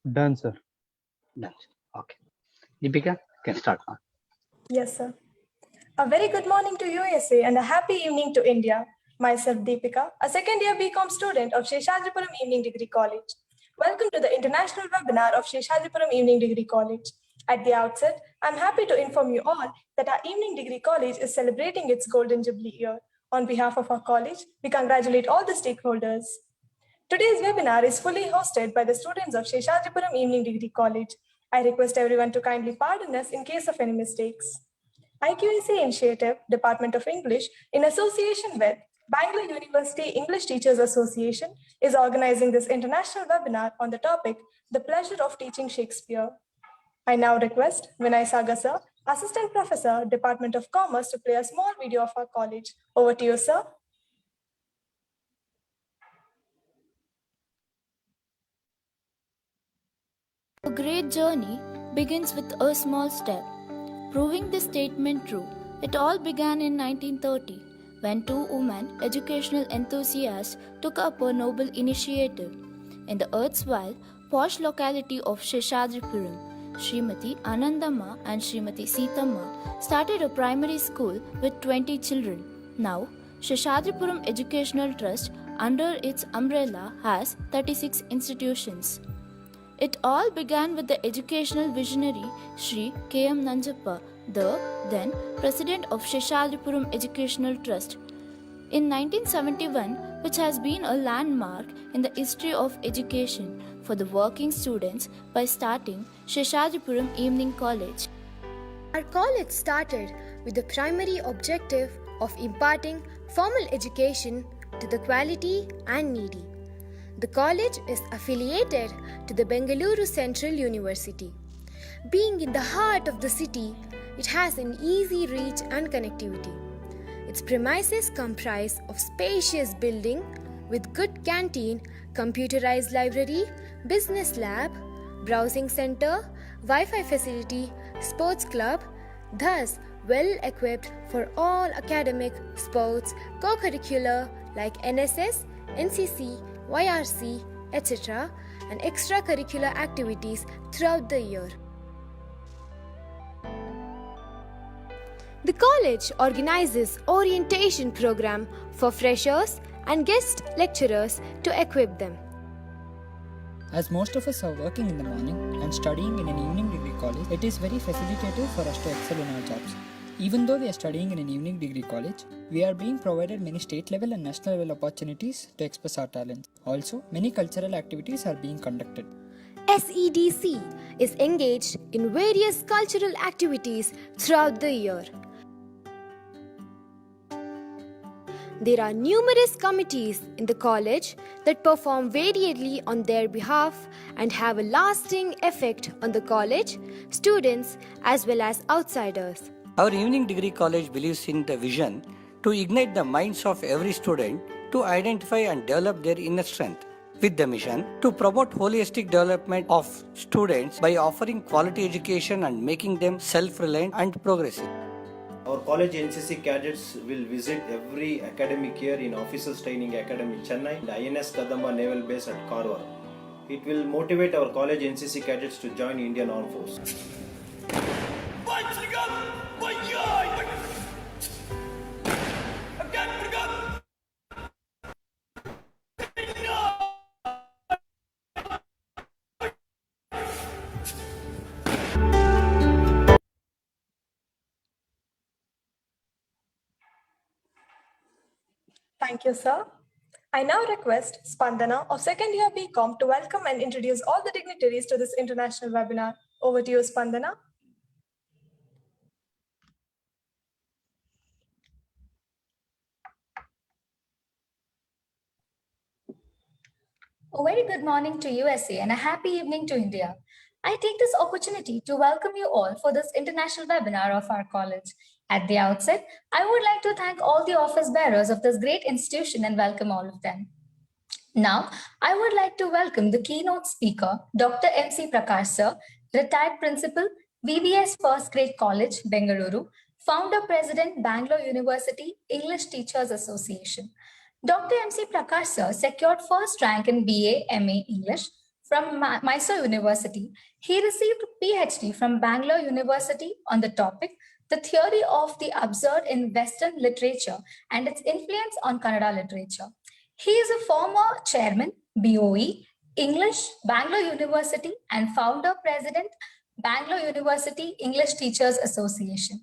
Done, sir. Done. Okay. Deepika, can start now. Yes, sir. A very good morning to USA and a happy evening to India. Myself, Deepika, a second year BCom student of Seshadripuram Evening Degree College. Welcome to the international webinar of Seshadripuram Evening Degree College. At the outset, I'm happy to inform you all that our Evening Degree College is celebrating its Golden Jubilee year. On behalf of our college, we congratulate all the stakeholders. Today's webinar is fully hosted by the students of Seshadripuram Evening Degree College. I request everyone to kindly pardon us in case of any mistakes. IQAC Initiative, Department of English, in association with Bangalore University English Teachers Association, is organizing this international webinar on the topic, The Pleasure of Teaching Shakespeare. I now request Vinay Saga sir, Assistant Professor, Department of Commerce, to play a small video of our college. Over to you, sir. A great journey begins with a small step. Proving this statement true, it all began in 1930 when two women educational enthusiasts took up a noble initiative. In the erstwhile posh locality of Seshadripuram, Srimati Anandamma and Srimati Seethamma started a primary school with 20 children. Now, Seshadripuram Educational Trust under its umbrella has 36 institutions. It all began with the educational visionary Sri K.M. Nanjappa, the then President of Seshadripuram Educational Trust, in 1971, which has been a landmark in the history of education for the working students by starting Seshadripuram Evening College. Our college started with the primary objective of imparting formal education to the quality and needy. The college is affiliated to the Bengaluru Central University. Being in the heart of the city, it has an easy reach and connectivity. Its premises comprise of spacious building with good canteen, computerized library, business lab, browsing center, Wi-Fi facility, sports club, thus well equipped for all academic, sports, co-curricular like NSS, NCC, YRC, etc. and extracurricular activities throughout the year. The college organizes orientation program for freshers and guest lecturers to equip them. As most of us are working in the morning and studying in an evening degree college, it is very facilitative for us to excel in our jobs. Even though we are studying in an evening degree college, we are being provided many state level and national level opportunities to express our talents. Also, many cultural activities are being conducted. SEDC is engaged in various cultural activities throughout the year. There are numerous committees in the college that perform variedly on their behalf and have a lasting effect on the college, students, as well as outsiders. Our evening degree college believes in the vision to ignite the minds of every student to identify and develop their inner strength, with the mission to promote holistic development of students by offering quality education and making them self-reliant and progressive. Our college NCC cadets will visit every academic year in Officers Training Academy Chennai and INS Kadamba Naval Base at Karwar. It will motivate our college NCC cadets to join Indian Armed Forces. Thank you, sir. I now request Spandana of second year BCom to welcome and introduce all the dignitaries to this international webinar. Over to you, Spandana. A very good morning to USA and a happy evening to India. I take this opportunity to welcome you all for this international webinar of our college. At the outset, I would like to thank all the office bearers of this great institution and welcome all of them. Now, I would like to welcome the keynote speaker, Dr. M.C. Prakash sir, retired principal, VBS First Grade College, Bengaluru, founder president, Bangalore University English Teachers Association. Dr. M.C. Prakash sir secured first rank in BA, MA English from Mysore University. He received a PhD from Bangalore University on the topic The Theory of the Absurd in Western Literature and its Influence on Kannada Literature. He is a former chairman, BOE, English, Bangalore University, and founder president, Bangalore University English Teachers Association.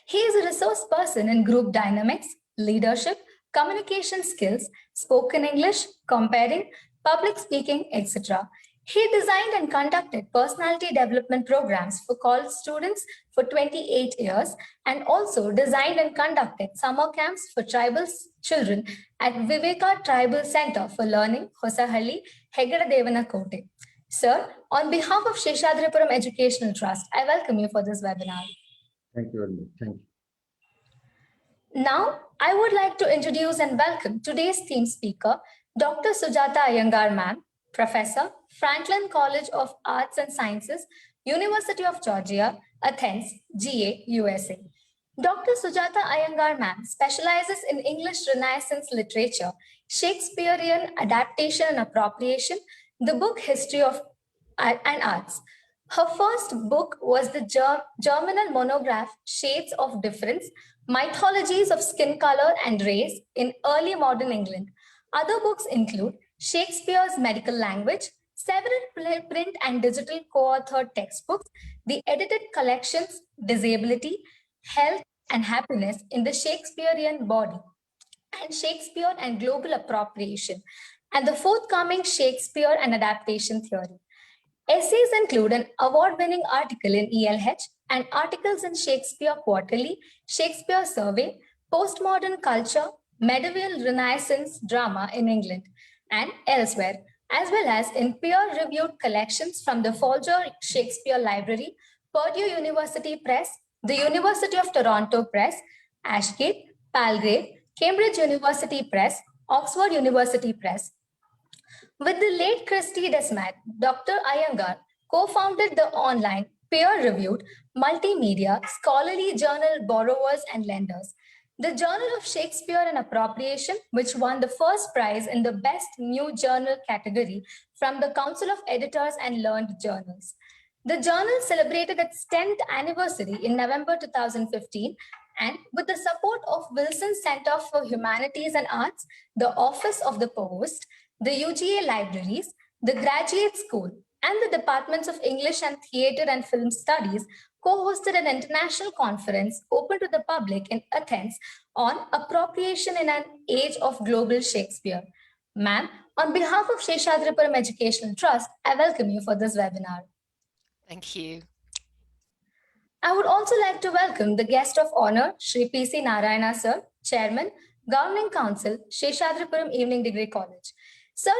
He is a resource person in group dynamics, leadership, communication skills, spoken English, comparing, public speaking, etc. He designed and conducted personality development programs for college students for 28 years and also designed and conducted summer camps for tribal children at Viveka Tribal Center for Learning, Hosahalli, Hegada Kote. Sir, on behalf of Seshadripuram Educational Trust, I welcome you for this webinar. Thank you very much. Thank you. Now, I would like to introduce and welcome today's theme speaker, Dr. Sujata Iyengar ma'am, Professor, Franklin College of Arts and Sciences, University of Georgia, Athens, GA, USA. Dr. Sujata Iyengar ma'am specializes in English Renaissance literature, Shakespearean adaptation and appropriation, the book History of and Arts. Her first book was the germinal monograph Shades of Difference, Mythologies of Skin Color and Race in Early Modern England. Other books include Shakespeare's Medical Language, several print and digital co-authored textbooks, the edited collections Disability, Health and Happiness in the Shakespearean Body, and Shakespeare and Global Appropriation, and the forthcoming Shakespeare and Adaptation Theory. Essays include an award-winning article in ELH and articles in Shakespeare Quarterly, Shakespeare Survey, Postmodern Culture, Medieval Renaissance Drama in England and elsewhere, as well as in peer-reviewed collections from the Folger Shakespeare Library, Purdue University Press, the University of Toronto Press, Ashgate, Palgrave, Cambridge University Press, Oxford University Press. With the late Christy Desmat, Dr. Iyengar co-founded the online, peer-reviewed, multimedia, scholarly journal Borrowers and Lenders, the Journal of Shakespeare and Appropriation, which won the first prize in the Best New Journal category from the Council of Editors and Learned Journals. The journal celebrated its 10th anniversary in November 2015, and with the support of Wilson Center for Humanities and Arts, the Office of the Provost, the UGA Libraries, the Graduate School, and the Departments of English and Theatre and Film Studies co-hosted an international conference open to the public in Athens on appropriation in an age of global Shakespeare. Ma'am, on behalf of Seshadripuram Educational Trust, I welcome you for this webinar. Thank you. I would also like to welcome the guest of honor, Shri P.C. Narayana Sir, Chairman, Governing Council, Seshadripuram Evening Degree College. Sir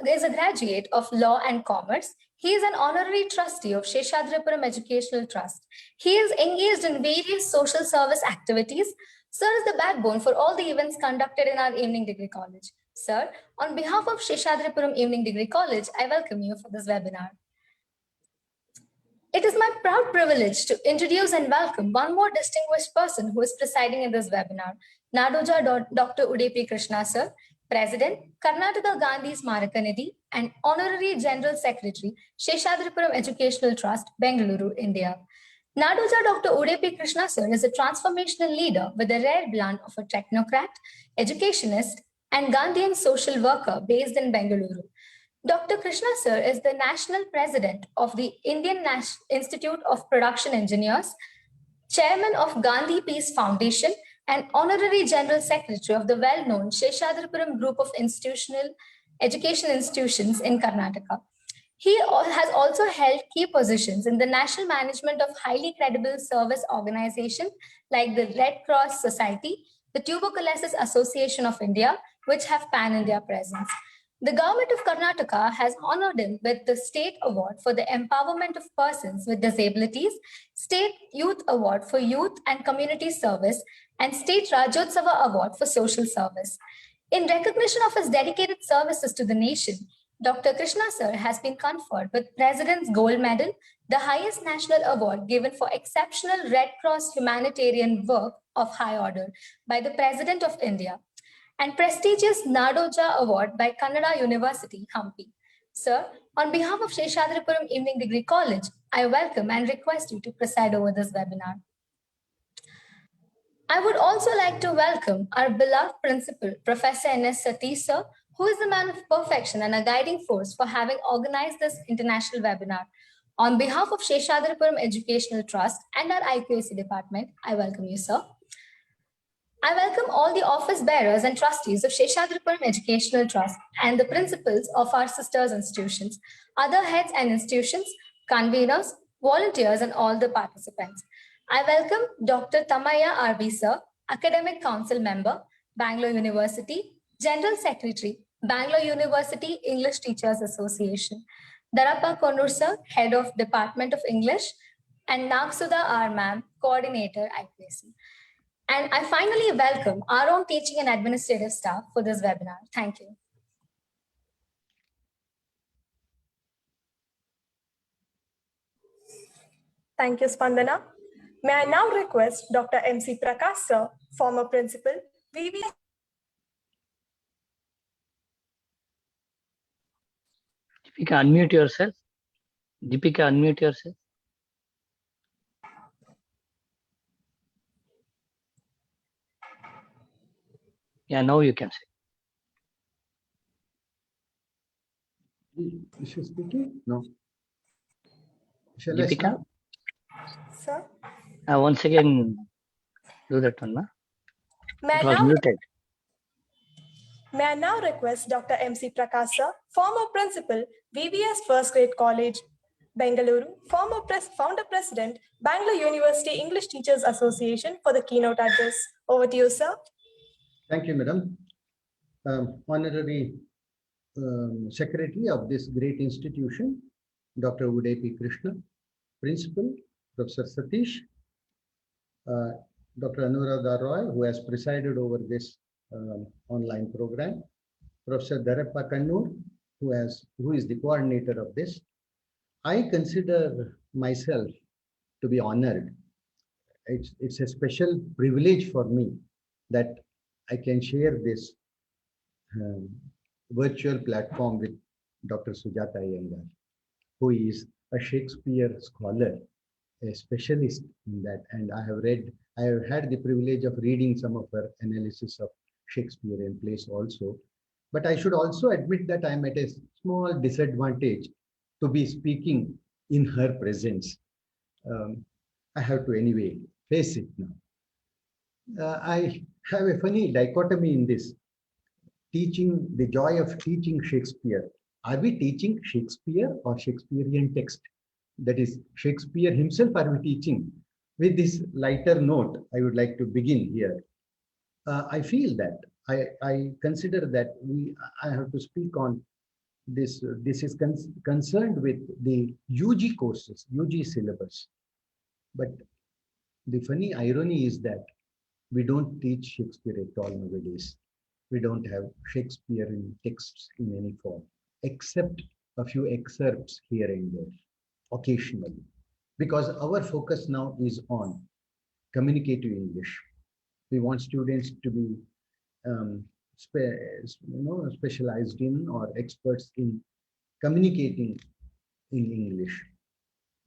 is a graduate of Law and Commerce. He is an honorary trustee of Seshadripuram Educational Trust. He is engaged in various social service activities. Sir is the backbone for all the events conducted in our Evening Degree College. Sir, on behalf of Seshadripuram Evening Degree College, I welcome you for this webinar. It is my proud privilege to introduce and welcome one more distinguished person who is presiding in this webinar, Nadoja Dr. Udupi Krishna Sir, President, Karnataka Gandhi Smaraka Nidhi, and Honorary General Secretary, Seshadripuram Educational Trust, Bengaluru, India. Nadoja Dr. Udupi Krishna Sir is a transformational leader with the rare blend of a technocrat, educationist, and Gandhian social worker based in Bengaluru. Dr. Krishna Sir is the National President of the Indian Institute of Production Engineers, Chairman of Gandhi Peace Foundation, and Honorary General Secretary of the well-known Seshadripuram Group of Education Institutions in Karnataka. He has also held key positions in the national management of highly credible service organizations like the Red Cross Society, the Tuberculosis Association of India, which have pan-India presence. The government of Karnataka has honored him with the State Award for the Empowerment of Persons with Disabilities, State Youth Award for Youth and Community Service, and State Rajyotsava Award for Social Service. In recognition of his dedicated services to the nation, Dr. Krishna Sir has been conferred with President's Gold Medal, the highest national award given for exceptional Red Cross humanitarian work of high order by the President of India, and prestigious Nadoja Award by Kannada University, Hampi. Sir, on behalf of Seshadripuram Evening Degree College, I welcome and request you to preside over this webinar. I would also like to welcome our beloved principal, Professor N.S. Satish sir, who is the man of perfection and a guiding force for having organized this international webinar. On behalf of Seshadripuram Educational Trust and our IQAC department, I welcome you, sir. I welcome all the office bearers and trustees of Seshadripuram Educational Trust and the principals of our sisters institutions, other heads and institutions, conveners, volunteers, and all the participants. I welcome Dr. Tamaya R.V. Sir, Academic Council Member, Bangalore University, General Secretary, Bangalore University English Teachers Association, Darappa Konur Sir, Head of Department of English, and Nagsudha R. Ma'am, Coordinator, IPSC. And I finally welcome our own teaching and administrative staff for this webinar. Thank you. Thank you, Spandana. May I now request Dr. M.C. Prakash sir, former principal, VVS. Deepika, unmute yourself. Deepika, unmute yourself. Yeah, now you can say. Is she speaking? No. Shall I Deepika, start? Sir, once again, do that one. Na? may It was muted. May I now request Dr. M.C. Prakash sir, former principal, VVS First Grade College, Bengaluru, founder president, Bangalore University English Teachers Association for the keynote address. Over to you, sir. Thank you, madam. Honorary Secretary of this great institution, Dr. Uday P. Krishna, Principal, Professor Satish, Dr. Anuradha Roy, who has presided over this online program, Professor Darappa Kannur, who is the coordinator of this. I consider myself to be honored. It's a special privilege for me that I can share this virtual platform with Dr. Sujata Iyengar, who is a Shakespeare scholar, a specialist in that. And I have had the privilege of reading some of her analysis of Shakespearean plays also. But I should also admit that I'm at a small disadvantage to be speaking in her presence. I have to anyway face it now. I have a funny dichotomy in this. Teaching, the joy of teaching Shakespeare. Are we teaching Shakespeare or Shakespearean text? That is, Shakespeare himself are we teaching? With this lighter note, I would like to begin here. I feel that, I consider that I have to speak on this. This is concerned with the UG courses, UG syllabus. But the funny irony is that we don't teach Shakespeare at all nowadays. We don't have Shakespearean texts in any form, except a few excerpts here and there, occasionally. Because our focus now is on communicative English. We want students to be specialized in or experts in communicating in English.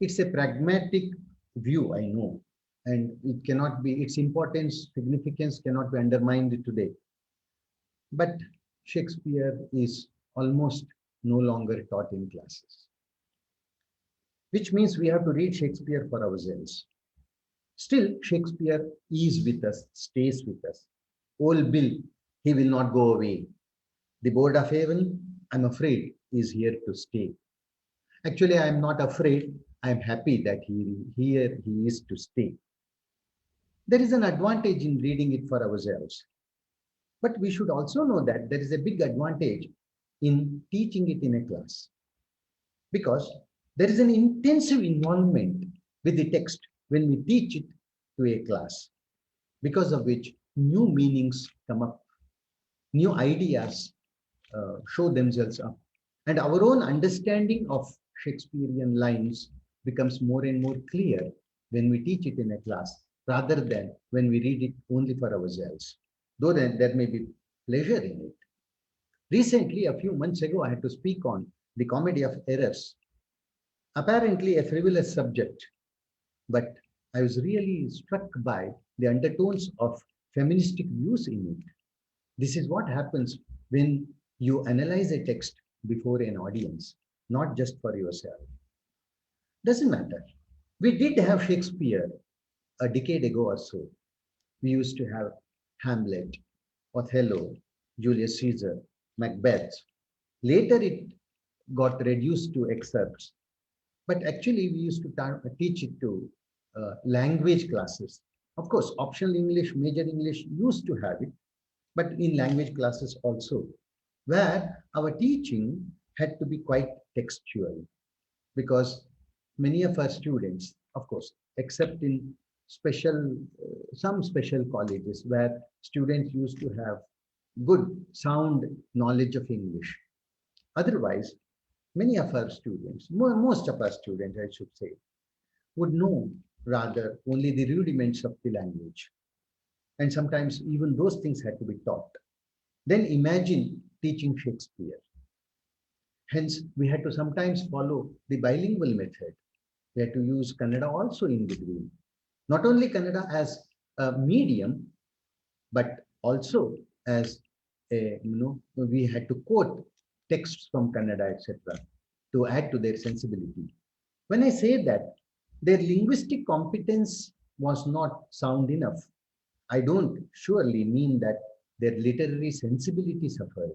It's a pragmatic view, I know, and it cannot be, its importance, significance cannot be undermined today. But Shakespeare is almost no longer taught in classes, which means we have to read Shakespeare for ourselves. Still, Shakespeare is with us, stays with us. Old Bill, he will not go away. The Board of Heaven, I'm afraid, is here to stay. Actually, I'm not afraid. I'm happy that he is to stay. There is an advantage in reading it for ourselves. But we should also know that there is a big advantage in teaching it in a class, because there is an intensive involvement with the text when we teach it to a class, because of which new meanings come up, new ideas show themselves up, and our own understanding of Shakespearean lines becomes more and more clear when we teach it in a class, rather than when we read it only for ourselves, though there may be pleasure in it. Recently, a few months ago, I had to speak on The Comedy of Errors. Apparently a frivolous subject, but I was really struck by the undertones of feministic views in it. This is what happens when you analyze a text before an audience, not just for yourself. Doesn't matter. We did have Shakespeare a decade ago or so. We used to have Hamlet, Othello, Julius Caesar, Macbeth. Later it got reduced to excerpts. But actually we used to teach it to language classes. Of course, optional English, major English used to have it, but in language classes also, where our teaching had to be quite textual, because many of our students, of course, except in some special colleges where students used to have good, sound knowledge of English. Otherwise, many of our students, most of our students, I should say, would know rather only the rudiments of the language. And sometimes even those things had to be taught. Then imagine teaching Shakespeare. Hence, we had to sometimes follow the bilingual method. We had to use Kannada also in between. Not only Kannada as a medium, but also as a, we had to quote texts from Kannada, etc., to add to their sensibility. When I say that, their linguistic competence was not sound enough, I don't surely mean that their literary sensibility suffered.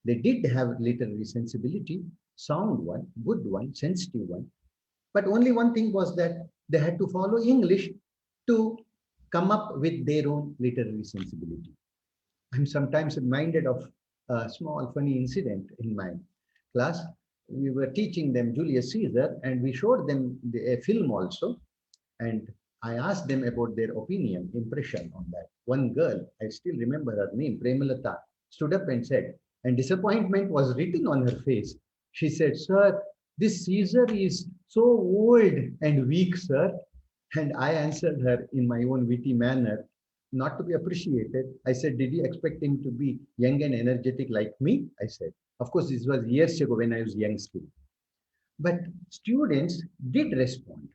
They did have literary sensibility, sound one, good one, sensitive one. But only one thing was that they had to follow English to come up with their own literary sensibility. I'm sometimes reminded of a small funny incident in my class. We were teaching them Julius Caesar and we showed them a film also. And I asked them about their opinion, impression on that. One girl, I still remember her name, Premalata, stood up and said, and disappointment was written on her face. She said, "Sir, this Caesar is so old and weak, sir." And I answered her in my own witty manner, not to be appreciated. I said, "Did you expect him to be young and energetic like me?" I said. Of course, this was years ago when I was young still. But students did respond.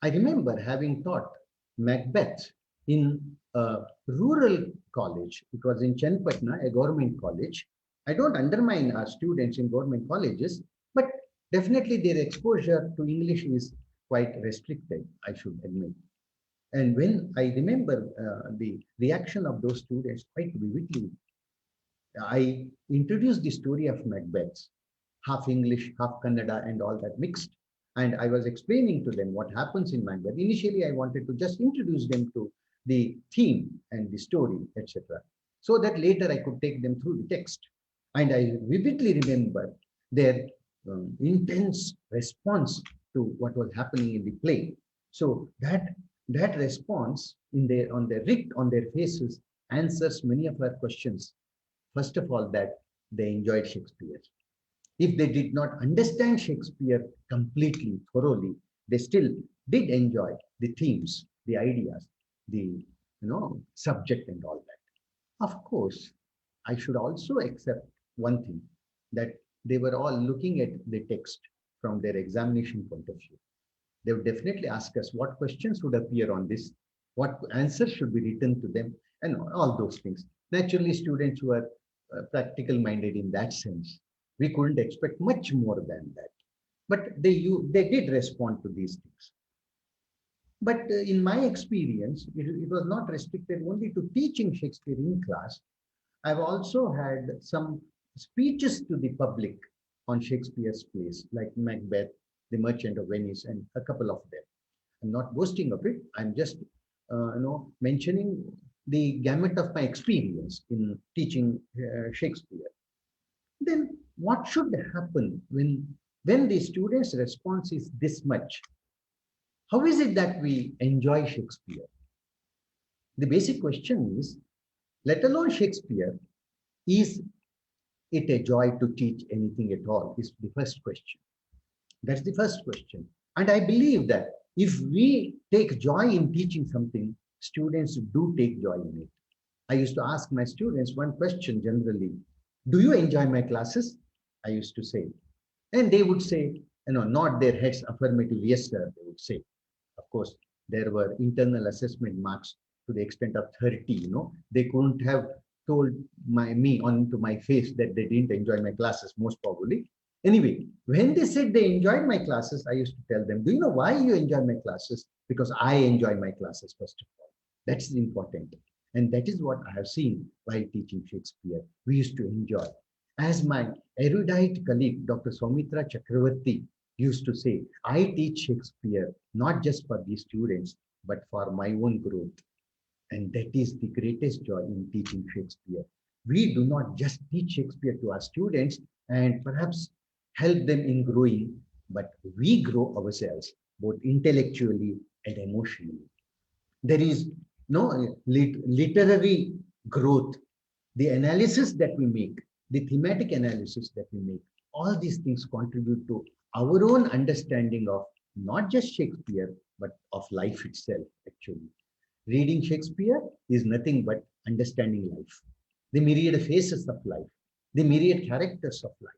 I remember having taught Macbeth in a rural college. It was in Chenpatna, a government college. I don't undermine our students in government colleges, but definitely their exposure to English is quite restricted, I should admit. And when I remember the reaction of those students quite vividly, I introduced the story of Macbeth, half English, half Kannada, and all that mixed. And I was explaining to them what happens in Macbeth. Initially, I wanted to just introduce them to the theme and the story, etc., so that later I could take them through the text. And I vividly remember their intense response to what was happening in the play. So that response on their faces answers many of our questions. First of all, that they enjoyed Shakespeare. If they did not understand Shakespeare completely, thoroughly, they still did enjoy the themes, the ideas, the subject and all that. Of course, I should also accept one thing, that they were all looking at the text from their examination point of view. They would definitely ask us what questions would appear on this, what answers should be written to them, and all those things. Naturally, students were practical minded in that sense. We couldn't expect much more than that. But they did respond to these things. But in my experience, it was not restricted only to teaching Shakespeare in class. I've also had some speeches to the public on Shakespeare's plays, like Macbeth, The Merchant of Venice, and a couple of them. I'm not boasting of it. I'm just mentioning the gamut of my experience in teaching Shakespeare. Then what should happen when the students' response is this much? How is it that we enjoy Shakespeare? The basic question is, let alone Shakespeare, is it a joy to teach anything at all? Is the first question. That's the first question. And I believe that if we take joy in teaching something, students do take joy in it. I used to ask my students one question generally: do you enjoy my classes? I used to say. And they would say, nod their heads affirmative, yes, sir, they would say. Of course, there were internal assessment marks to the extent of 30, They couldn't have told me onto my face that they didn't enjoy my classes, most probably. Anyway, when they said they enjoyed my classes, I used to tell them, do you know why you enjoy my classes? Because I enjoy my classes, first of all. That's important. And that is what I have seen while teaching Shakespeare. We used to enjoy. As my erudite colleague, Dr. Soumitra Chakravarti, used to say, I teach Shakespeare not just for the students, but for my own growth. And that is the greatest joy in teaching Shakespeare. We do not just teach Shakespeare to our students and perhaps help them in growing, but we grow ourselves, both intellectually and emotionally. There is no literary growth. The analysis that we make, the thematic analysis that we make, all these things contribute to our own understanding of not just Shakespeare, but of life itself, actually. Reading Shakespeare is nothing but understanding life, the myriad faces of life, the myriad characters of life.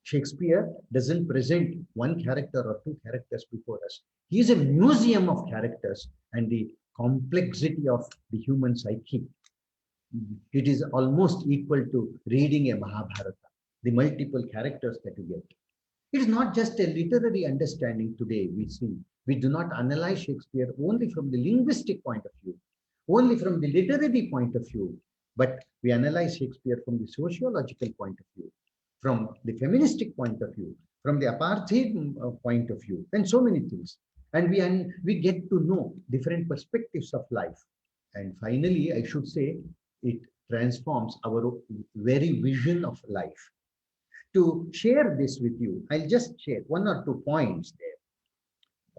Shakespeare doesn't present one character or two characters before us. He is a museum of characters and the complexity of the human psyche. It is almost equal to reading a Mahabharata, the multiple characters that you get. It is not just a literary understanding today we see. We do not analyze Shakespeare only from the linguistic point of view, only from the literary point of view, but we analyze Shakespeare from the sociological point of view, from the feministic point of view, from the apartheid point of view, and so many things. And we get to know different perspectives of life. And finally, I should say, it transforms our very vision of life. To share this with you, I'll just share one or two points there.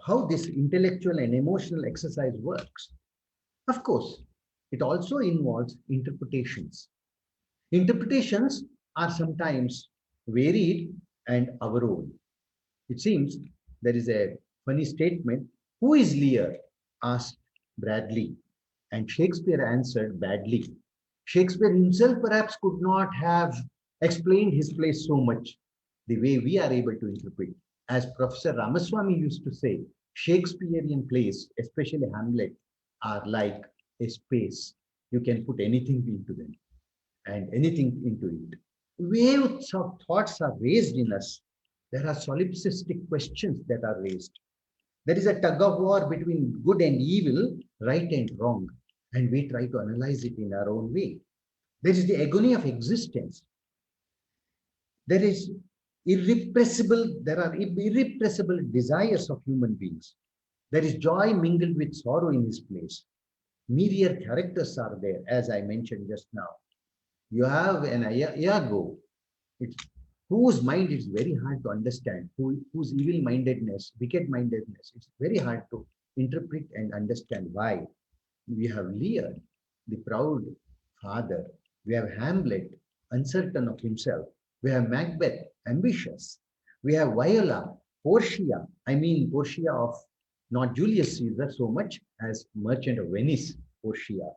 How this intellectual and emotional exercise works. Of course, it also involves interpretations. Interpretations are sometimes varied and our own. It seems there is a funny statement, who is Lear? Asked Bradley, and Shakespeare answered badly. Shakespeare himself perhaps could not have explained his plays so much the way we are able to interpret. As Professor Ramaswamy used to say, Shakespearean plays, especially Hamlet, are like a space. You can put anything into them and anything into it. Waves of thoughts are raised in us. There are solipsistic questions that are raised. There is a tug of war between good and evil, right and wrong, and we try to analyze it in our own way. There is the agony of existence. There are irrepressible desires of human beings. There is joy mingled with sorrow in his place. Myriad characters are there, as I mentioned just now. You have an Iago, whose mind is very hard to understand, whose evil-mindedness, wicked-mindedness, it's very hard to interpret and understand why. We have Lear, the proud father. We have Hamlet, uncertain of himself. We have Macbeth, ambitious. We have Viola, Portia. Portia of not Julius Caesar so much as Merchant of Venice, Portia.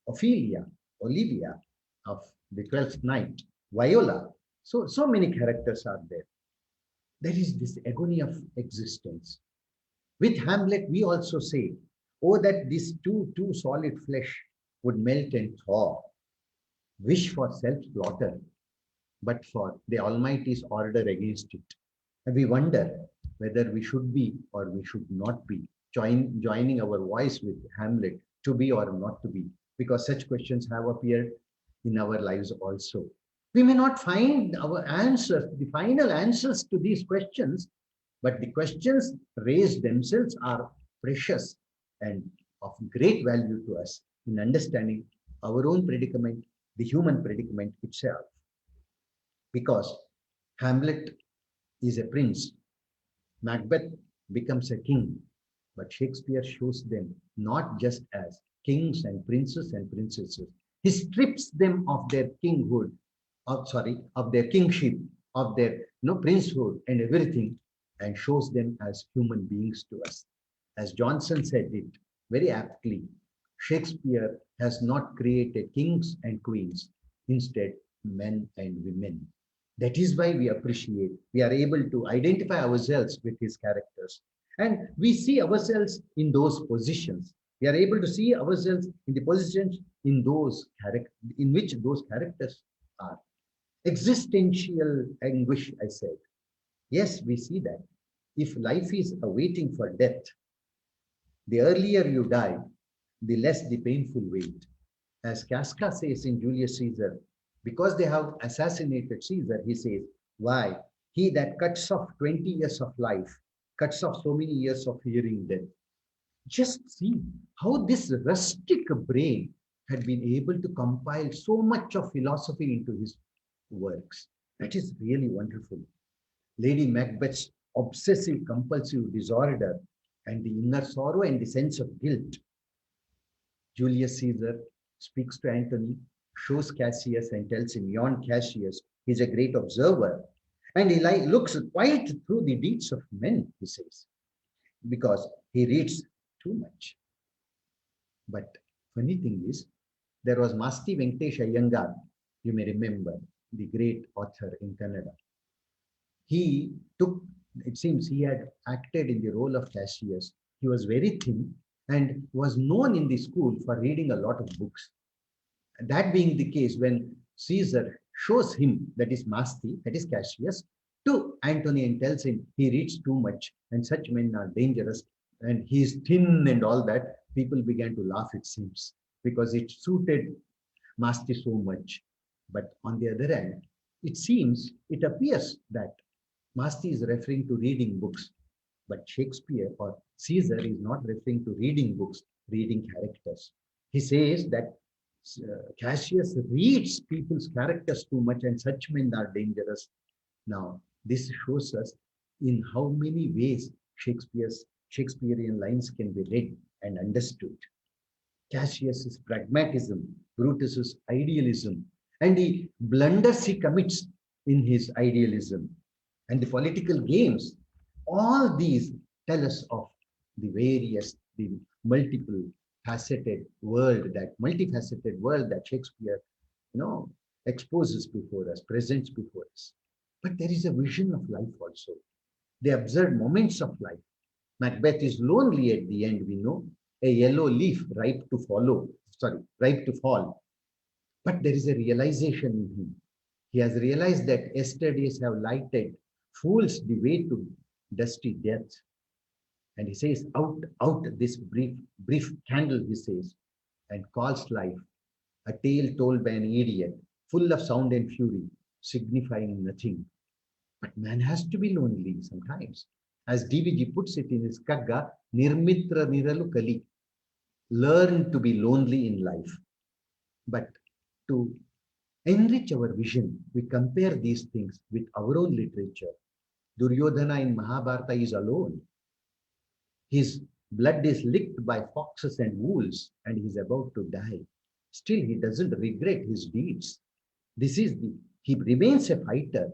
Ophelia, Olivia of the 12th Night. Viola. So many characters are there. There is this agony of existence. With Hamlet, we also say, oh, that this too solid flesh would melt and thaw. Wish for self-slaughter, but for the Almighty's order against it. And we wonder whether we should be or we should not be joining our voice with Hamlet to be or not to be, because such questions have appeared in our lives also. We may not find our answers, the final answers to these questions, but the questions raised themselves are precious and of great value to us in understanding our own predicament, the human predicament itself. Because Hamlet is a prince, Macbeth becomes a king, but Shakespeare shows them not just as kings and princes and princesses. He strips them of their kinghood, of their kingship, of their princehood and everything, and shows them as human beings to us. As Johnson said it very aptly, Shakespeare has not created kings and queens, instead men and women. That is why we appreciate. We are able to identify ourselves with his characters. And we see ourselves in those positions. We are able to see ourselves in the positions in which those characters are. Existential anguish, I said. Yes, we see that. If life is awaiting for death, the earlier you die, the less the painful wait. As Casca says in Julius Caesar, because they have assassinated Caesar, he says, why? He that cuts off 20 years of life, cuts off so many years of hearing death. Just see how this rustic brain had been able to compile so much of philosophy into his works. That is really wonderful. Lady Macbeth's obsessive compulsive disorder and the inner sorrow and the sense of guilt. Julius Caesar speaks to Antony, shows Cassius and tells him, beyond Cassius, he's a great observer. And he looks quite through the deeds of men, he says, because he reads too much. But funny thing is, there was Masti Venkatesh Iyengar, you may remember, the great author in Kannada. He took, it seems he had acted in the role of Cassius. He was very thin and was known in the school for reading a lot of books. And that being the case, when Caesar shows him, that is Masti, that is Cassius, to Antony and tells him he reads too much and such men are dangerous and he is thin and all that, people began to laugh, it seems, because it suited Masti so much. But on the other hand, it appears that Masti is referring to reading books, but Shakespeare or Caesar is not referring to reading books, reading characters. He says that Cassius reads people's characters too much and such men are dangerous. Now, this shows us in how many ways Shakespearean lines can be read and understood. Cassius's pragmatism, Brutus's idealism, and the blunders he commits in his idealism, and the political games, all these tell us of the multifaceted world that Shakespeare, exposes before us, presents before us. But there is a vision of life also. They observe moments of life. Macbeth is lonely at the end, we know, a yellow leaf ripe to fall. But there is a realization in him. He has realized that yesterdays have lighted fools the way to dusty death. And he says, out this brief candle, he says, and calls life, a tale told by an idiot, full of sound and fury, signifying nothing. But man has to be lonely sometimes. As DVG puts it in his Kagga, Nirmitra Niralu Kali, learn to be lonely in life. But to enrich our vision, we compare these things with our own literature. Duryodhana in Mahabharata is alone. His blood is licked by foxes and wolves, and he is about to die. Still, he doesn't regret his deeds. He remains a fighter.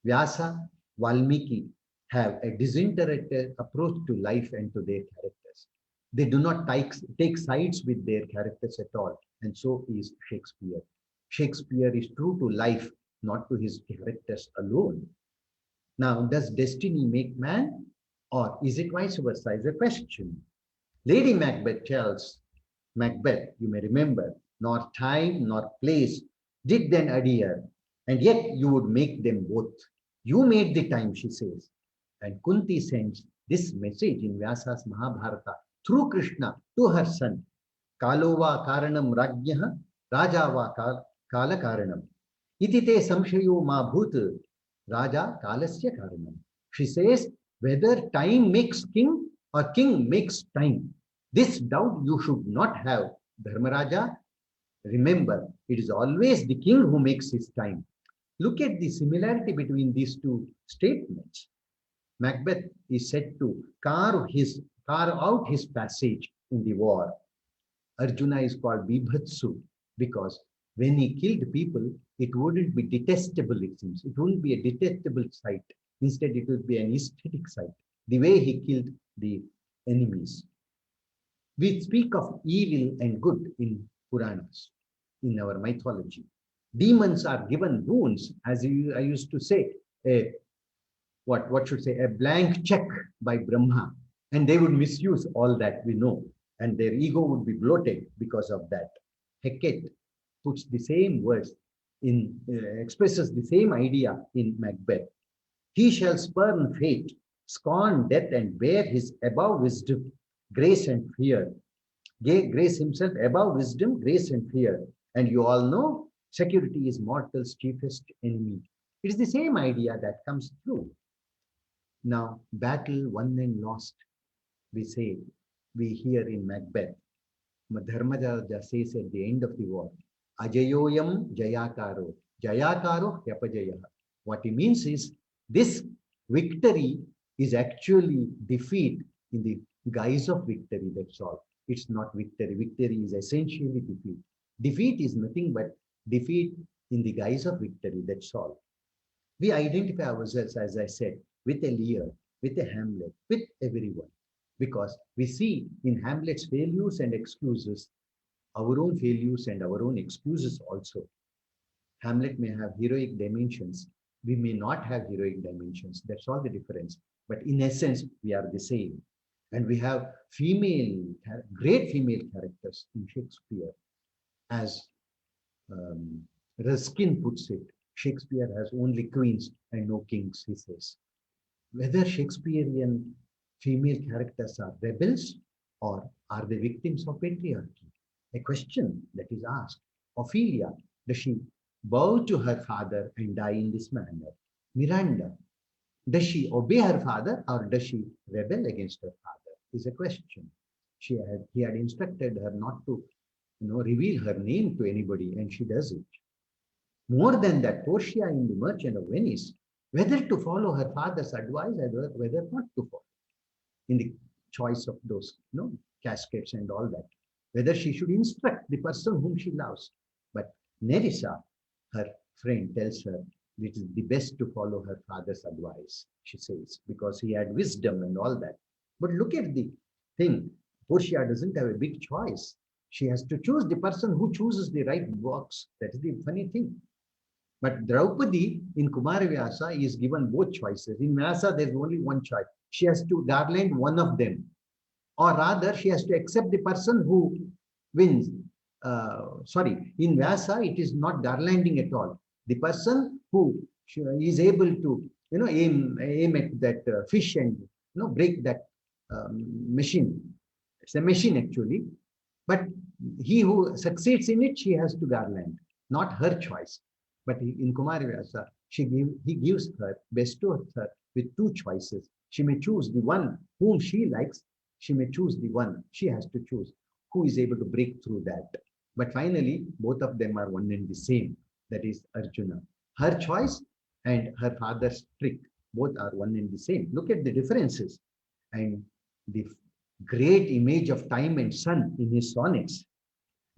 Vyasa, Valmiki have a disinterested approach to life and to their characters. They do not take sides with their characters at all, and so is Shakespeare. Shakespeare is true to life, not to his characters alone. Now, does destiny make man, or is it vice versa? Is a question. Lady Macbeth tells Macbeth, you may remember, nor time nor place did then adhere, and yet you would make them both. You made the time, she says. And Kunti sends this message in Vyasa's Mahabharata through Krishna to her son. Kalova karanam rajyaha, rajava kala karanam. Itite samshayo ma bhut, raja kalasya karanam. She says, whether time makes king or king makes time, this doubt you should not have. Dharmaraja, remember, it is always the king who makes his time. Look at the similarity between these two statements. Macbeth is said to carve out his passage in the war. Arjuna is called Bibhatsu because when he killed people, it wouldn't be detestable, it seems. It wouldn't be a detestable sight. Instead, it would be an aesthetic sight, the way he killed the enemies. We speak of evil and good in Puranas, in our mythology. Demons are given wounds, as I used to say, what should say, a blank check by Brahma, and they would misuse all that we know, and their ego would be bloated because of that. Hecate puts the same words in, expresses the same idea in Macbeth. He shall spurn fate, scorn death, and bear his above wisdom, grace and fear. Grace himself above wisdom, grace and fear. And you all know security is mortal's chiefest enemy. It is the same idea that comes through. Now, battle won and lost, we hear in Macbeth. Dharmaraja says at the end of the war, Ajayoyam Jayakaro, Jayakaro Yapajaya. What he means is, this victory is actually defeat in the guise of victory, that's all. It's not victory. Victory is essentially defeat. Defeat is nothing but defeat in the guise of victory, that's all. We identify ourselves, as I said, with a Lear, with a Hamlet, with everyone, because we see in Hamlet's failures and excuses our own failures and our own excuses also. Hamlet may have heroic dimensions. We may not have heroic dimensions. That's all the difference. But in essence, we are the same. And we have great female characters in Shakespeare. As Ruskin puts it, Shakespeare has only queens and no kings, he says. Whether Shakespearean female characters are rebels or are they victims of patriarchy? A question that is asked. Ophelia, does she bow to her father and die in this manner? Miranda, does she obey her father or does she rebel against her father? Is a question. He had instructed her not to, reveal her name to anybody, and she does it. More than that, Portia in The Merchant of Venice, whether to follow her father's advice or whether not to follow, in the choice of those, caskets and all that, whether she should instruct the person whom she loves. But Nerissa, her friend, tells her it is the best to follow her father's advice, she says, because he had wisdom and all that. But look at the thing. Portia doesn't have a big choice. She has to choose the person who chooses the right box. That is the funny thing. But Draupadi in Kumaravyasa is given both choices. In Vyasa, there's only one choice. She has to garland one of them. Or rather, she has to accept the person who wins. In Vyasa, it is not garlanding at all. The person who is able to, aim at that fish and, break that machine. It's a machine actually. But he who succeeds in it, she has to garland, not her choice. But in Kumaravyasa, he gives her, bestows her with two choices. She may choose the one whom she likes. She may choose the one she has to choose, who is able to break through that. But finally, both of them are one and the same. That is Arjuna. Her choice and her father's trick, both are one and the same. Look at the differences. And the great image of time and sun in his sonnets.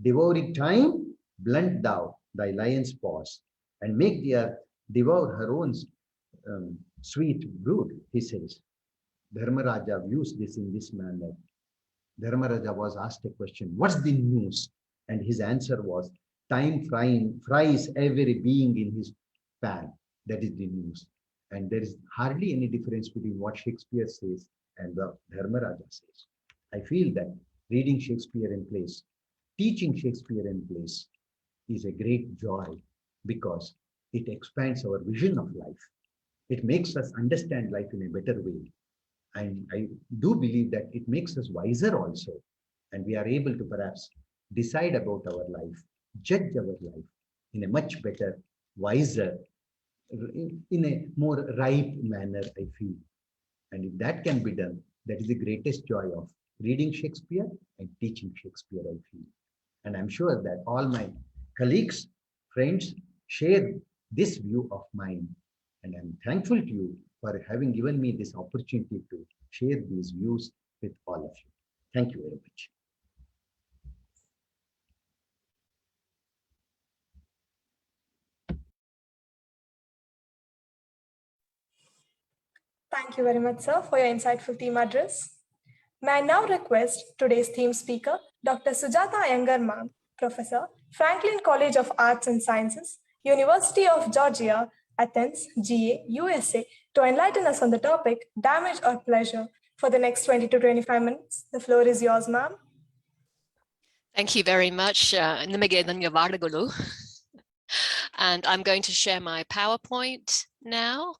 Devouring time, blunt thou thy lion's paws, and make the earth devour her own sweet brood, he says. Dharmaraja views this in this manner. Dharmaraja was asked a question, what's the news? And his answer was, time fries every being in his pan. That is the news. And there is hardly any difference between what Shakespeare says and what Dharmaraja says. I feel that reading Shakespeare in plays, teaching Shakespeare in plays is a great joy because it expands our vision of life. It makes us understand life in a better way. And I do believe that it makes us wiser also. And we are able to perhaps decide about our life, judge our life in a much better, wiser, in a more ripe manner, I feel. And if that can be done, that is the greatest joy of reading Shakespeare and teaching Shakespeare, I feel. And I'm sure that all my colleagues, friends, share this view of mine. And I'm thankful to you for having given me this opportunity to share these views with all of you. Thank you very much. Thank you very much, sir, for your insightful theme address. May I now request today's theme speaker, Dr. Sujata Iyengar ma'am, Professor, Franklin College of Arts and Sciences, University of Georgia, Athens, GA, USA, to enlighten us on the topic, damage or pleasure. For the next 20 to 25 minutes, the floor is yours, ma'am. Thank you very much. And I'm going to share my PowerPoint now.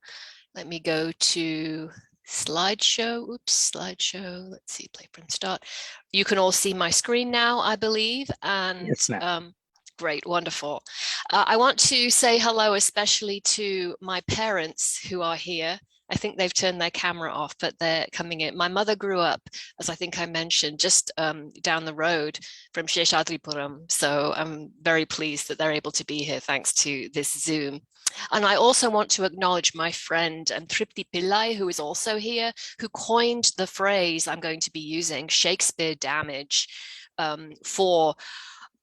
Let me go to slideshow. Oops, slideshow. Let's see, play from start. You can all see my screen now, I believe. And Yes, ma'am. Great, wonderful. I want to say hello, especially to my parents who are here. I think they've turned their camera off, but they're coming in. My mother grew up, as I think I mentioned, just down the road from Seshadripuram. So I'm very pleased that they're able to be here thanks to this Zoom. And I also want to acknowledge my friend Tripti Pillai, who is also here, who coined the phrase I'm going to be using, Shakespeare damage, for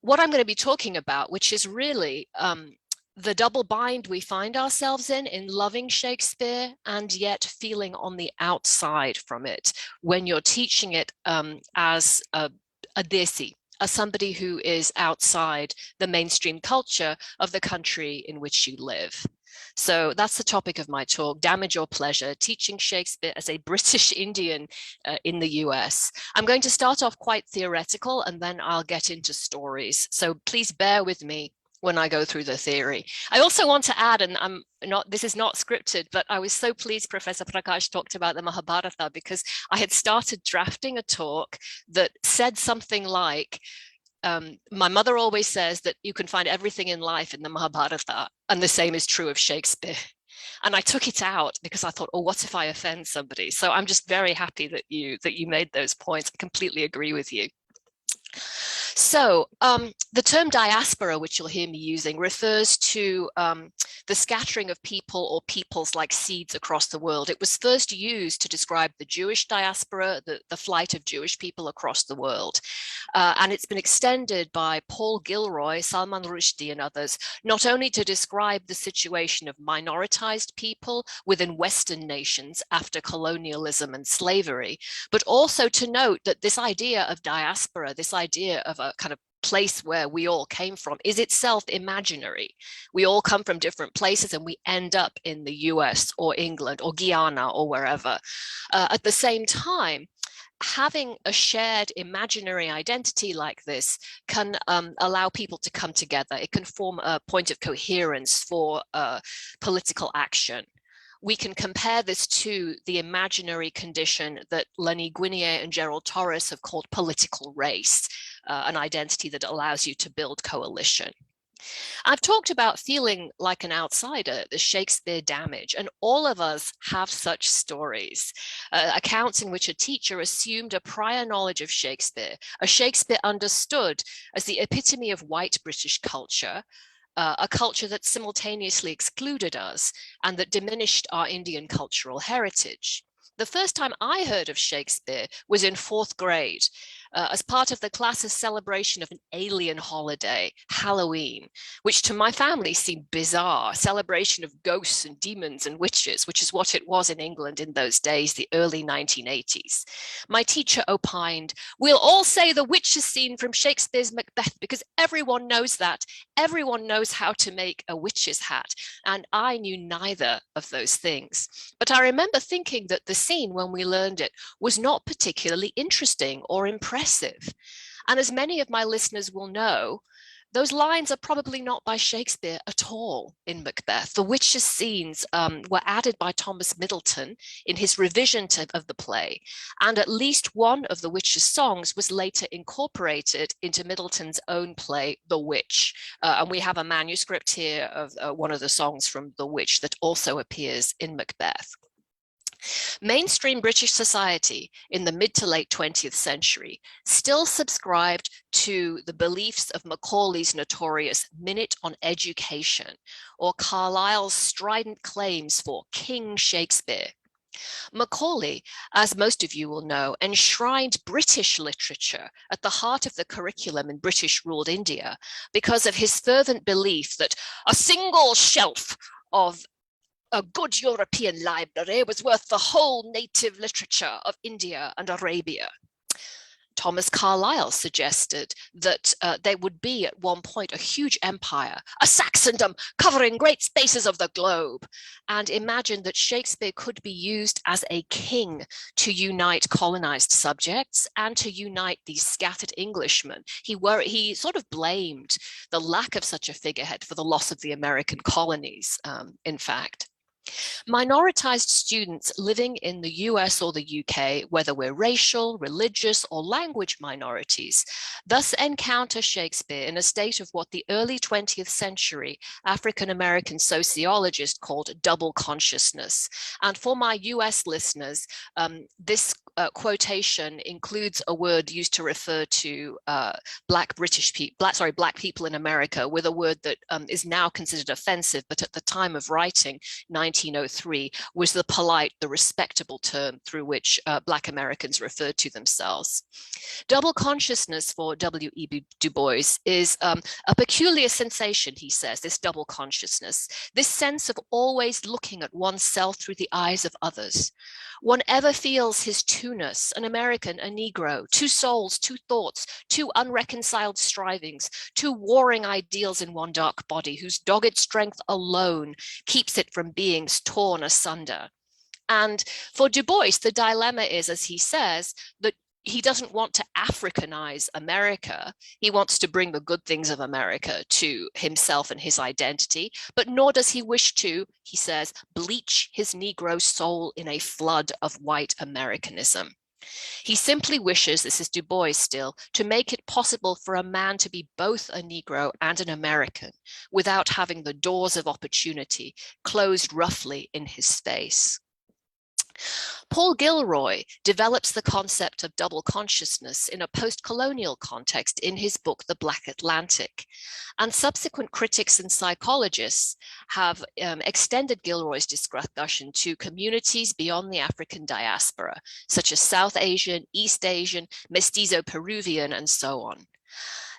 what I'm going to be talking about, which is really the double bind we find ourselves in loving Shakespeare and yet feeling on the outside from it when you're teaching it as a desi, as somebody who is outside the mainstream culture of the country in which you live. So that's the topic of my talk, damage or pleasure, teaching Shakespeare as a British Indian in the US. I'm going to start off quite theoretical and then I'll get into stories. So please bear with me when I go through the theory. I also want to add, and this is not scripted, but I was so pleased Professor Prakash talked about the Mahabharata because I had started drafting a talk that said something like, my mother always says that you can find everything in life in the Mahabharata, and the same is true of Shakespeare. And I took it out because I thought, oh, what if I offend somebody? So I'm just very happy that you made those points. I completely agree with you. So the term diaspora, which you'll hear me using, refers to the scattering of people or peoples like seeds across the world. It was first used to describe the Jewish diaspora, the flight of Jewish people across the world. And it's been extended by Paul Gilroy, Salman Rushdie, and others, not only to describe the situation of minoritized people within Western nations after colonialism and slavery, but also to note that this idea of diaspora, this idea of a kind of place where we all came from, is itself imaginary. We all come from different places and we end up in the US or England or Guyana or wherever. At the same time, having a shared imaginary identity like this can allow people to come together. It can form a point of coherence for political action. We can compare this to the imaginary condition that Lenny Guinier and Gerald Torres have called political race, an identity that allows you to build coalition. I've talked about feeling like an outsider, the Shakespeare damage, and all of us have such stories, accounts in which a teacher assumed a prior knowledge of Shakespeare, a Shakespeare understood as the epitome of white British culture, a culture that simultaneously excluded us and that diminished our Indian cultural heritage. The first time I heard of Shakespeare was in 4th grade, as part of the class's celebration of an alien holiday, Halloween, which to my family seemed bizarre, celebration of ghosts and demons and witches, which is what it was in England in those days, the early 1980s. My teacher opined, we'll all say the witches scene from Shakespeare's Macbeth because everyone knows that. Everyone knows how to make a witch's hat. And I knew neither of those things. But I remember thinking that the scene, when we learned it, was not particularly interesting or impressive. And as many of my listeners will know, those lines are probably not by Shakespeare at all in Macbeth. The witches' scenes were added by Thomas Middleton in his revision of the play, and at least one of the witches' songs was later incorporated into Middleton's own play, The Witch. And we have a manuscript here of one of the songs from The Witch that also appears in Macbeth. Mainstream British society in the mid to late 20th century still subscribed to the beliefs of Macaulay's notorious Minute on Education or Carlyle's strident claims for King Shakespeare. Macaulay, as most of you will know, enshrined British literature at the heart of the curriculum in British-ruled India because of his fervent belief that a single shelf of a good European library was worth the whole native literature of India and Arabia. Thomas Carlyle suggested that there would be at one point a huge empire, a Saxondom covering great spaces of the globe, and imagined that Shakespeare could be used as a king to unite colonized subjects and to unite these scattered Englishmen. He sort of blamed the lack of such a figurehead for the loss of the American colonies, in fact. Minoritized students living in the US or the UK, whether we're racial, religious, or language minorities, thus encounter Shakespeare in a state of what the early 20th century African-American sociologist called double consciousness. And for my US listeners, this quotation includes a word used to refer to black people in America, with a word that is now considered offensive, but at the time of writing, 1903, was the polite, the respectable term through which Black Americans referred to themselves. Double consciousness for W.E.B. Du Bois is a peculiar sensation, he says, this double consciousness, this sense of always looking at oneself through the eyes of others. One ever feels his two-ness, an American, a Negro, two souls, two thoughts, two unreconciled strivings, two warring ideals in one dark body, whose dogged strength alone keeps it from being torn asunder. And for Du Bois, the dilemma is, as he says, that he doesn't want to Africanize America. He wants to bring the good things of America to himself and his identity, but nor does he wish to, he says, bleach his Negro soul in a flood of white Americanism. He simply wishes, this is Du Bois still, to make it possible for a man to be both a Negro and an American without having the doors of opportunity closed roughly in his face. Paul Gilroy develops the concept of double consciousness in a post-colonial context in his book, The Black Atlantic. And subsequent critics and psychologists have extended Gilroy's discussion to communities beyond the African diaspora, such as South Asian, East Asian, Mestizo Peruvian, and so on.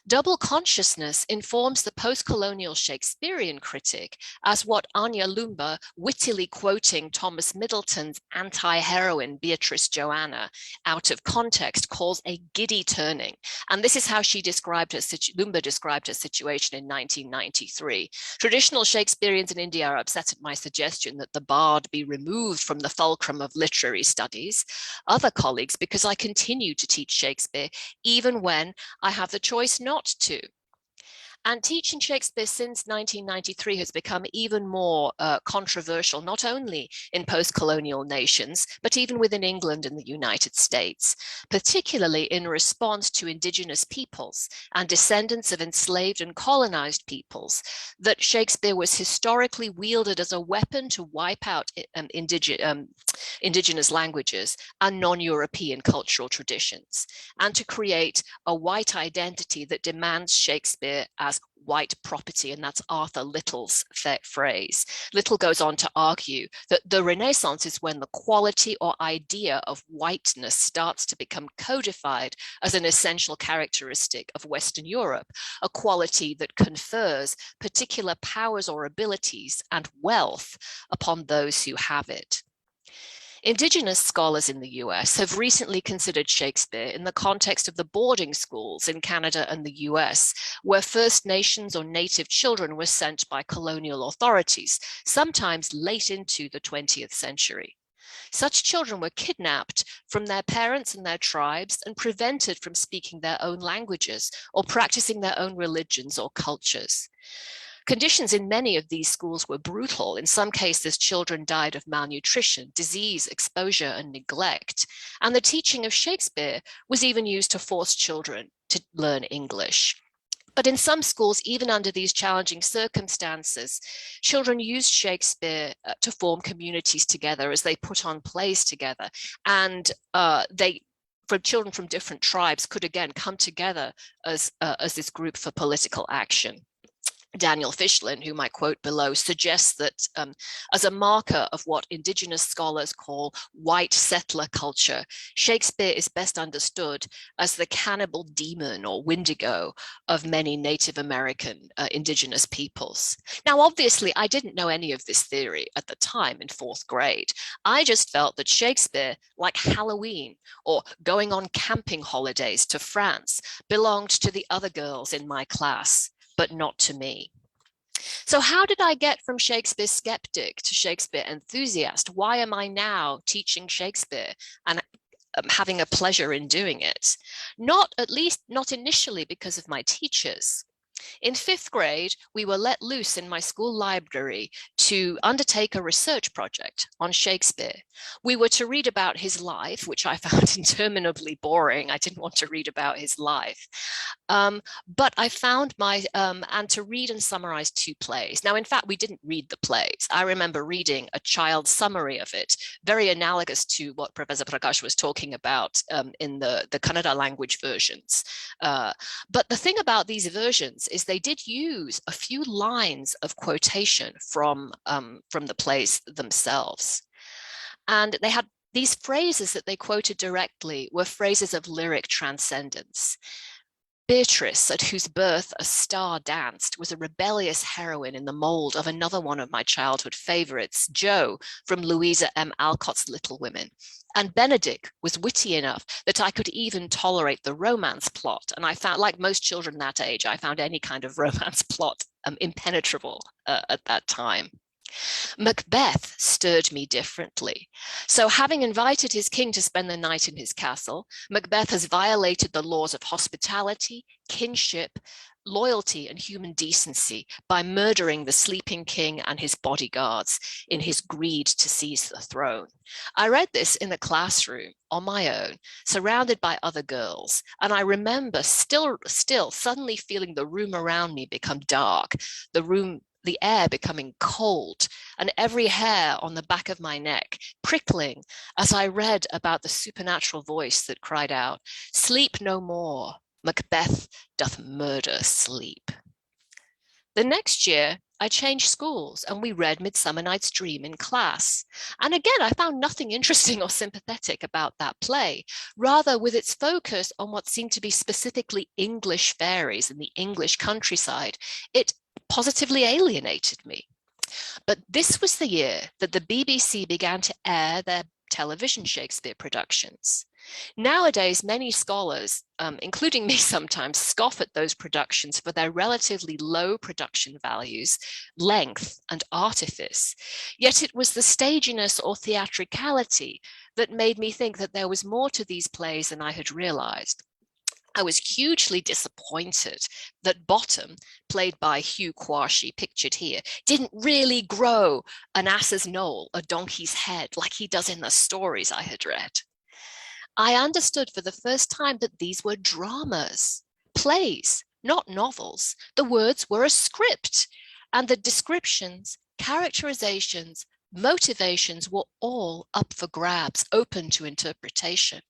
Double consciousness informs the post-colonial Shakespearean critic as what Anya Lumba, wittily quoting Thomas Middleton's anti-heroine Beatrice Joanna out of context, calls a giddy turning. And this is how she described her, Lumba described her situation in 1993. Traditional Shakespeareans in India are upset at my suggestion that the bard be removed from the fulcrum of literary studies. Other colleagues, because I continue to teach Shakespeare, even when I have the choice not to. And teaching Shakespeare since 1993 has become even more controversial, not only in post-colonial nations, but even within England and the United States, particularly in response to indigenous peoples and descendants of enslaved and colonized peoples, that Shakespeare was historically wielded as a weapon to wipe out indigenous languages and non-European cultural traditions, and to create a white identity that demands Shakespeare as white property, and that's Arthur Little's phrase. Little goes on to argue that the Renaissance is when the quality or idea of whiteness starts to become codified as an essential characteristic of Western Europe, a quality that confers particular powers or abilities and wealth upon those who have it. Indigenous scholars in the US have recently considered Shakespeare in the context of the boarding schools in Canada and the US, where First Nations or Native children were sent by colonial authorities, sometimes late into the 20th century. Such children were kidnapped from their parents and their tribes and prevented from speaking their own languages or practicing their own religions or cultures. Conditions in many of these schools were brutal. In some cases, children died of malnutrition, disease, exposure, and neglect. And the teaching of Shakespeare was even used to force children to learn English. But in some schools, even under these challenging circumstances, children used Shakespeare to form communities together as they put on plays together. And children from different tribes could again come together as this group for political action. Daniel Fishlin, whom I quote below, suggests that as a marker of what indigenous scholars call white settler culture, Shakespeare is best understood as the cannibal demon or Wendigo of many Native American indigenous peoples. Now, obviously, I didn't know any of this theory at the time in 4th grade. I just felt that Shakespeare, like Halloween or going on camping holidays to France, belonged to the other girls in my class, but not to me. So how did I get from Shakespeare skeptic to Shakespeare enthusiast? Why am I now teaching Shakespeare and having a pleasure in doing it? Not initially because of my teachers. In 5th grade, we were let loose in my school library to undertake a research project on Shakespeare. We were to read about his life, which I found interminably boring. I didn't want to read about his life. But I found and to read and summarize 2 plays. Now, in fact, we didn't read the plays. I remember reading a child's summary of it, very analogous to what Professor Prakash was talking about in the Kannada language versions. But the thing about these versions is they did use a few lines of quotation from the plays themselves. And they had these phrases that they quoted directly were phrases of lyric transcendence. Beatrice, at whose birth a star danced, was a rebellious heroine in the mold of another one of my childhood favorites, Jo, from Louisa M. Alcott's Little Women. And Benedick was witty enough that I could even tolerate the romance plot. And I found, like most children that age, I found any kind of romance plot impenetrable at that time. Macbeth stirred me differently. So having invited his king to spend the night in his castle, Macbeth has violated the laws of hospitality, kinship, loyalty, and human decency by murdering the sleeping king and his bodyguards in his greed to seize the throne. I read this in the classroom on my own, surrounded by other girls, and I remember still suddenly feeling the room around me become dark, the air becoming cold, and every hair on the back of my neck prickling as I read about the supernatural voice that cried out, "Sleep no more, Macbeth doth murder sleep." The next year, I changed schools and we read Midsummer Night's Dream in class. And again, I found nothing interesting or sympathetic about that play. Rather, with its focus on what seemed to be specifically English fairies in the English countryside, it positively alienated me. But this was the year that the BBC began to air their television Shakespeare productions. Nowadays, many scholars, including me sometimes, scoff at those productions for their relatively low production values, length, and artifice. Yet it was the staginess or theatricality that made me think that there was more to these plays than I had realized. I was hugely disappointed that Bottom, played by Hugh Quarshie, pictured here, didn't really grow an ass's knoll, a donkey's head, like he does in the stories I had read. I understood for the first time that these were dramas, plays, not novels. The words were a script, and the descriptions, characterizations, motivations were all up for grabs, open to interpretation.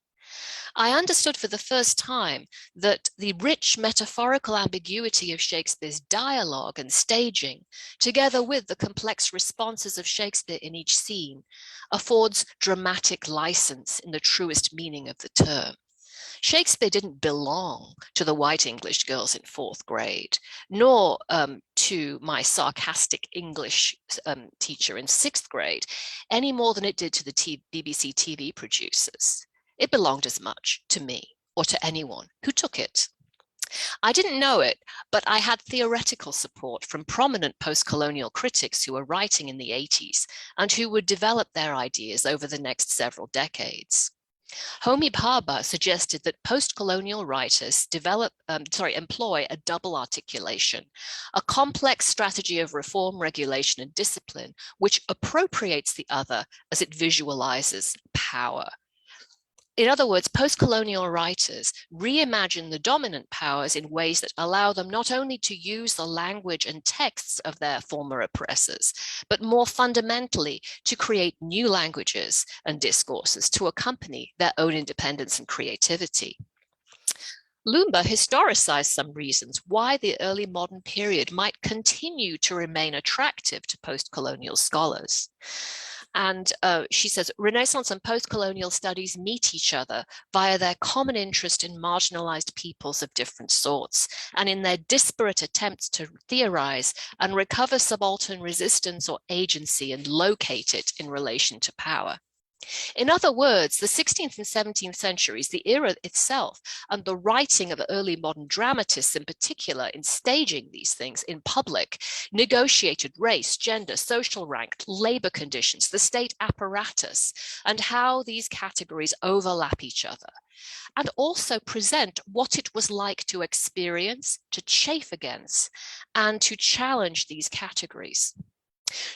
I understood for the first time that the rich metaphorical ambiguity of Shakespeare's dialogue and staging, together with the complex responses of Shakespeare in each scene, affords dramatic license in the truest meaning of the term. Shakespeare didn't belong to the white English girls in 4th grade, nor to my sarcastic English teacher in 6th grade, any more than it did to the BBC TV producers. It belonged as much to me or to anyone who took it. I didn't know it, but I had theoretical support from prominent post-colonial critics who were writing in the 80s and who would develop their ideas over the next several decades. Homi Bhabha suggested that post-colonial writers employ a double articulation, a complex strategy of reform, regulation, and discipline, which appropriates the other as it visualizes power. In other words, post-colonial writers reimagine the dominant powers in ways that allow them not only to use the language and texts of their former oppressors, but more fundamentally to create new languages and discourses to accompany their own independence and creativity. Lumba historicized some reasons why the early modern period might continue to remain attractive to post-colonial scholars. And she says, Renaissance and post-colonial studies meet each other via their common interest in marginalized peoples of different sorts, and in their disparate attempts to theorize and recover subaltern resistance or agency and locate it in relation to power. In other words, the 16th and 17th centuries, the era itself, and the writing of early modern dramatists in particular in staging these things in public, negotiated race, gender, social rank, labor conditions, the state apparatus, and how these categories overlap each other, and also present what it was like to experience, to chafe against, and to challenge these categories.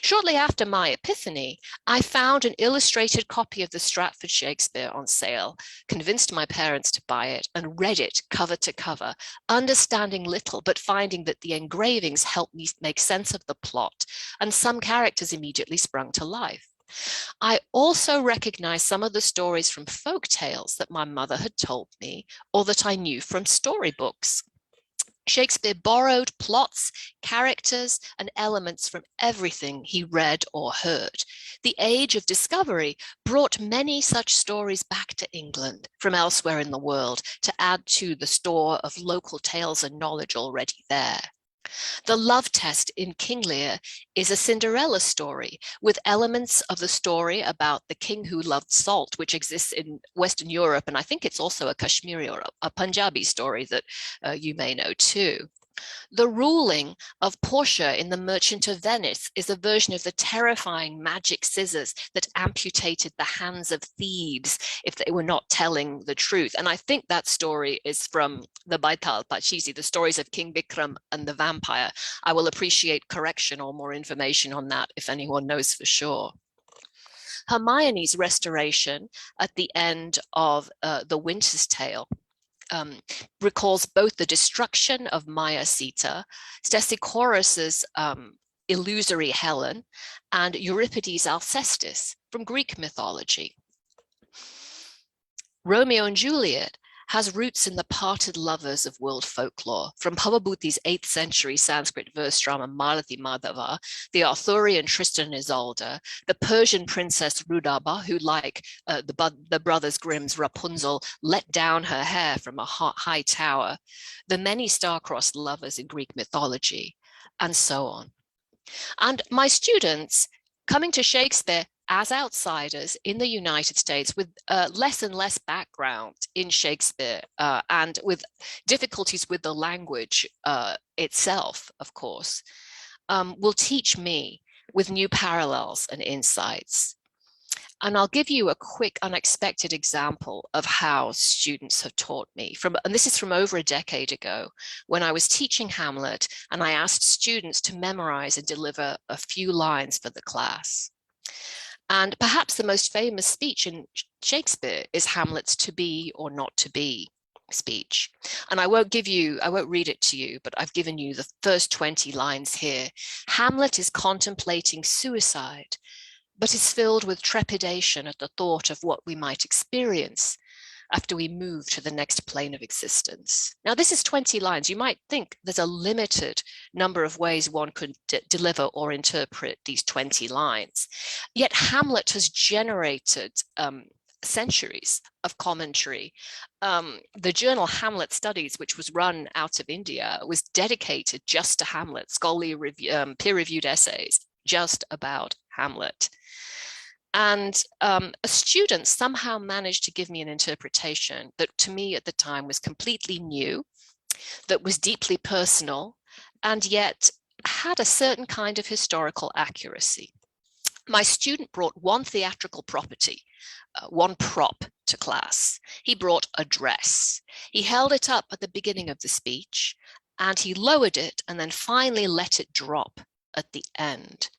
Shortly after my epiphany, I found an illustrated copy of the Stratford Shakespeare on sale, convinced my parents to buy it, and read it cover to cover, understanding little, but finding that the engravings helped me make sense of the plot, and some characters immediately sprung to life. I also recognized some of the stories from folk tales that my mother had told me, or that I knew from storybooks. Shakespeare borrowed plots, characters, and elements from everything he read or heard. The Age of Discovery brought many such stories back to England from elsewhere in the world to add to the store of local tales and knowledge already there. The Love Test in King Lear is a Cinderella story with elements of the story about the king who loved salt, which exists in Western Europe. And I think it's also a Kashmiri or a Punjabi story that you may know too. The ruling of Portia in The Merchant of Venice is a version of the terrifying magic scissors that amputated the hands of thieves if they were not telling the truth. And I think that story is from the Baital Pachisi, the stories of King Vikram and the vampire. I will appreciate correction or more information on that if anyone knows for sure. Hermione's restoration at the end of The Winter's Tale recalls both the destruction of Maya Sita, Stesichorus's illusory Helen, and Euripides' Alcestis from Greek mythology. Romeo and Juliet has roots in the parted lovers of world folklore, from Bhavabhuti's 8th century Sanskrit verse drama Malathi Madhava, the Arthurian Tristan and Isolde, the Persian princess Rudaba, who, like the brothers Grimm's Rapunzel, let down her hair from a high tower, the many star-crossed lovers in Greek mythology, and so on. And my students, coming to Shakespeare as outsiders in the United States with less and less background in Shakespeare and with difficulties with the language itself, of course, will teach me with new parallels and insights. And I'll give you a quick, unexpected example of how students have taught me. And this is from over a decade ago, when I was teaching Hamlet, and I asked students to memorize and deliver a few lines for the class. And perhaps the most famous speech in Shakespeare is Hamlet's "to be or not to be" speech. And I won't read it to you, but I've given you the first 20 lines here. Hamlet is contemplating suicide, but is filled with trepidation at the thought of what we might experience after we move to the next plane of existence. Now, this is 20 lines. You might think there's a limited number of ways one could deliver or interpret these 20 lines. Yet Hamlet has generated centuries of commentary. The journal Hamlet Studies, which was run out of India, was dedicated just to Hamlet, scholarly peer-reviewed essays just about Hamlet. And a student somehow managed to give me an interpretation that to me at the time was completely new, that was deeply personal, and yet had a certain kind of historical accuracy. My student brought one theatrical property, one prop to class. He brought a dress. He held it up at the beginning of the speech, and he lowered it and then finally let it drop at the end.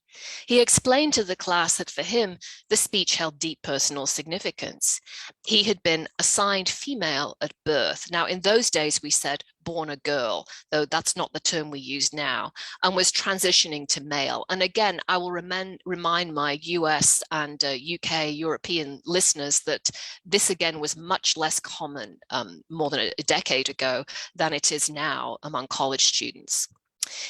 He explained to the class that for him, the speech held deep personal significance. He had been assigned female at birth. Now, in those days, we said born a girl, though that's not the term we use now, and was transitioning to male. And again, I will remind my US and UK European listeners that this again was much less common more than a decade ago than it is now among college students.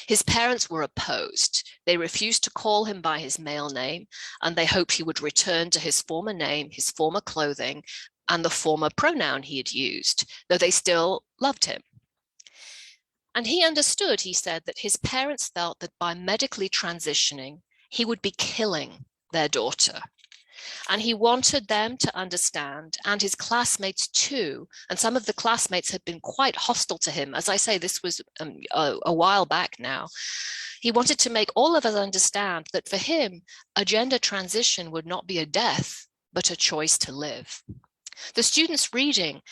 His parents were opposed. They refused to call him by his male name, and they hoped he would return to his former name, his former clothing, and the former pronoun he had used, though they still loved him. And he understood, he said, that his parents felt that by medically transitioning, he would be killing their daughter. And he wanted them to understand, and his classmates too, and some of the classmates had been quite hostile to him. As I say, this was a while back now. He wanted to make all of us understand that for him, a gender transition would not be a death, but a choice to live. The students' reading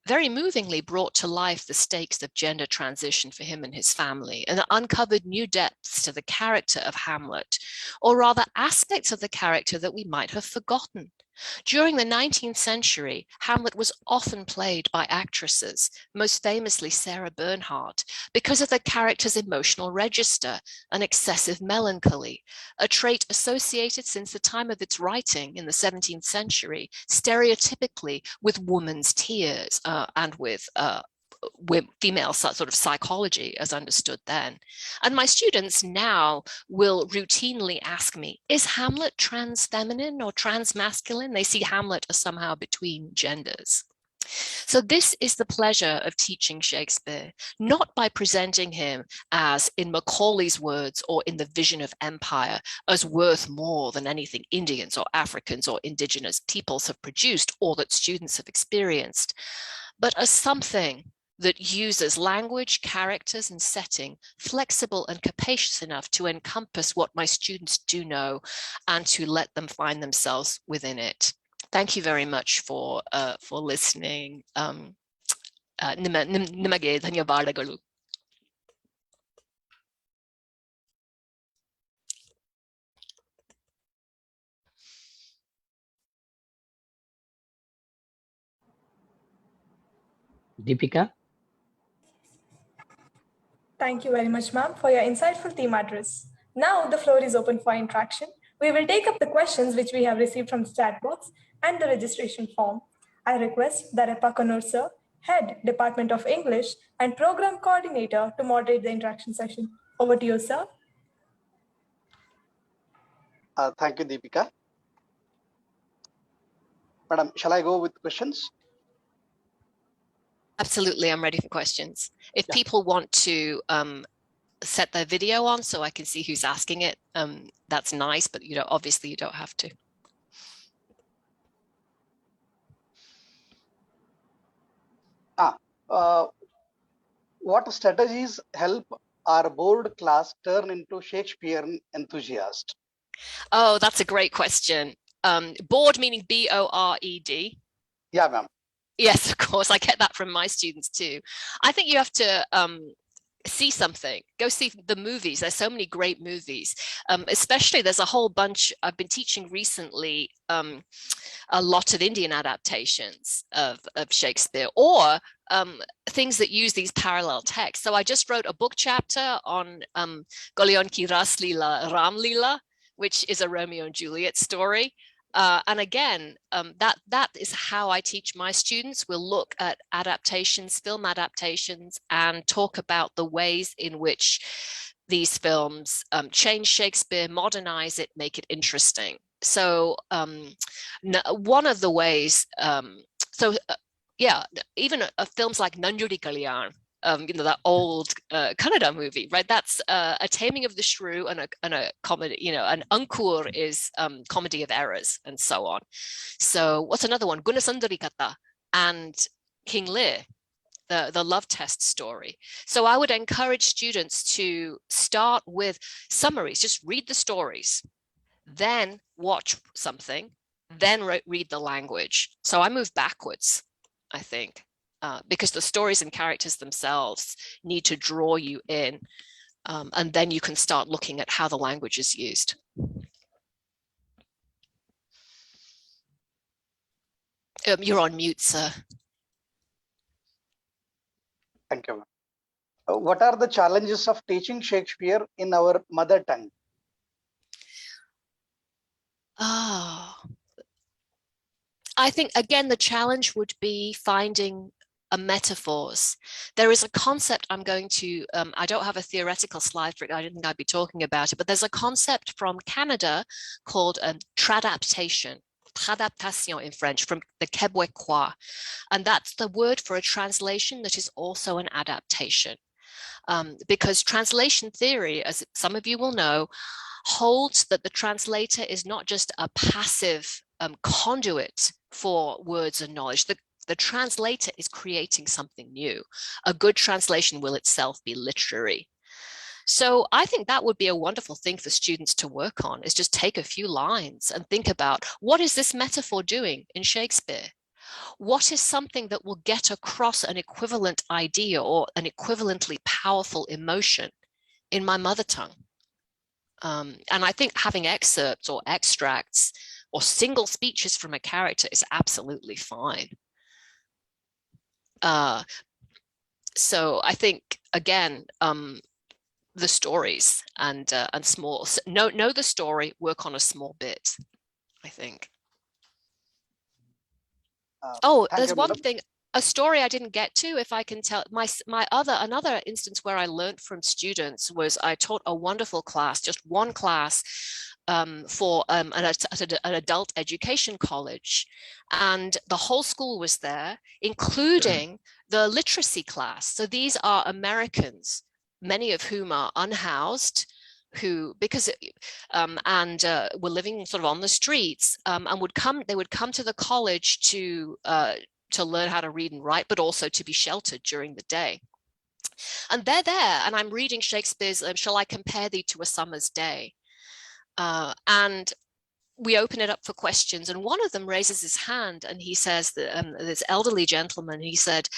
very movingly brought to life the stakes of gender transition for him and his family, and uncovered new depths to the character of Hamlet, or rather aspects of the character that we might have forgotten. During the 19th century, Hamlet was often played by actresses, most famously Sarah Bernhardt, because of the character's emotional register and excessive melancholy, a trait associated since the time of its writing in the 17th century, stereotypically with woman's tears and with female sort of psychology as understood then. And my students now will routinely ask me, is Hamlet trans feminine or trans masculine? They see Hamlet as somehow between genders. So this is the pleasure of teaching Shakespeare, not by presenting him as, in Macaulay's words, or in the vision of empire, as worth more than anything Indians or Africans or indigenous peoples have produced or that students have experienced, but as something that uses language, characters, and setting flexible and capacious enough to encompass what my students do know and to let them find themselves within it. Thank you very much for listening. Nimage ಧನ್ಯವಾದಗಳು. Deepika? Thank you very much, ma'am, for your insightful theme address. Now the floor is open for interaction. We will take up the questions which we have received from the chat box and the registration form. I request Darepa Kanur sir, Head, Department of English and Program Coordinator to moderate the interaction session. Over to you, sir. Thank you, Deepika. Madam, shall I go with questions? Absolutely, I'm ready for questions. If people want to set their video on so I can see who's asking it, that's nice, but obviously you don't have to. What strategies help our board class turn into Shakespeare enthusiasts? Oh, that's a great question. Board meaning B-O-R-E-D. Yeah, ma'am. Yes, of course. I get that from my students too. I think you have to see something. Go see the movies. There's so many great movies. Especially there's a whole bunch. I've been teaching recently a lot of Indian adaptations of Shakespeare, or things that use these parallel texts. So I just wrote a book chapter on Golion Ki Ras Leela Ram Leela, which is a Romeo and Juliet story. And again, that is how I teach my students. We'll look at adaptations, film adaptations, and talk about the ways in which these films change Shakespeare, modernize it, make it interesting. So one of the ways, even films like Nanjudi Kalyan, that old Kannada movie, right? That's a Taming of the Shrew and a comedy, and Ankur is comedy of errors and so on. So what's another one? Gunasundari Katha and King Lear, the love test story. So I would encourage students to start with summaries, just read the stories, then watch something, then read the language. So I move backwards, I think. Because the stories and characters themselves need to draw you in, and then you can start looking at how the language is used. You're on mute, sir. Thank you. What are the challenges of teaching Shakespeare in our mother tongue? I think, again, the challenge would be finding metaphors. There is a concept I'm going to, I don't have a theoretical slide for it, I didn't think I'd be talking about it, but there's a concept from Canada called tradaptation in French, from the Québécois. And that's the word for a translation that is also an adaptation. Because translation theory, as some of you will know, holds that the translator is not just a passive conduit for words and knowledge. The translator is creating something new. A good translation will itself be literary. So I think that would be a wonderful thing for students to work on, is just take a few lines and think about, what is this metaphor doing in Shakespeare? What is something that will get across an equivalent idea or an equivalently powerful emotion in my mother tongue? And I think having excerpts or extracts or single speeches from a character is absolutely fine. So I think, again, the stories and small, know the story, work on a small bit, I think. There's one thing, a story I didn't get to, if I can tell. Another instance where I learned from students was I taught a wonderful class, just one class, for an adult education college, and the whole school was there, including the literacy class. So these are Americans, many of whom are unhoused, who, because were living sort of on the streets, and they would come to the college to learn how to read and write, but also to be sheltered during the day. And they're there, and I'm reading Shakespeare's "Shall I Compare Thee to a Summer's Day?" And we open it up for questions, and one of them raises his hand and he says that this elderly gentleman, he said,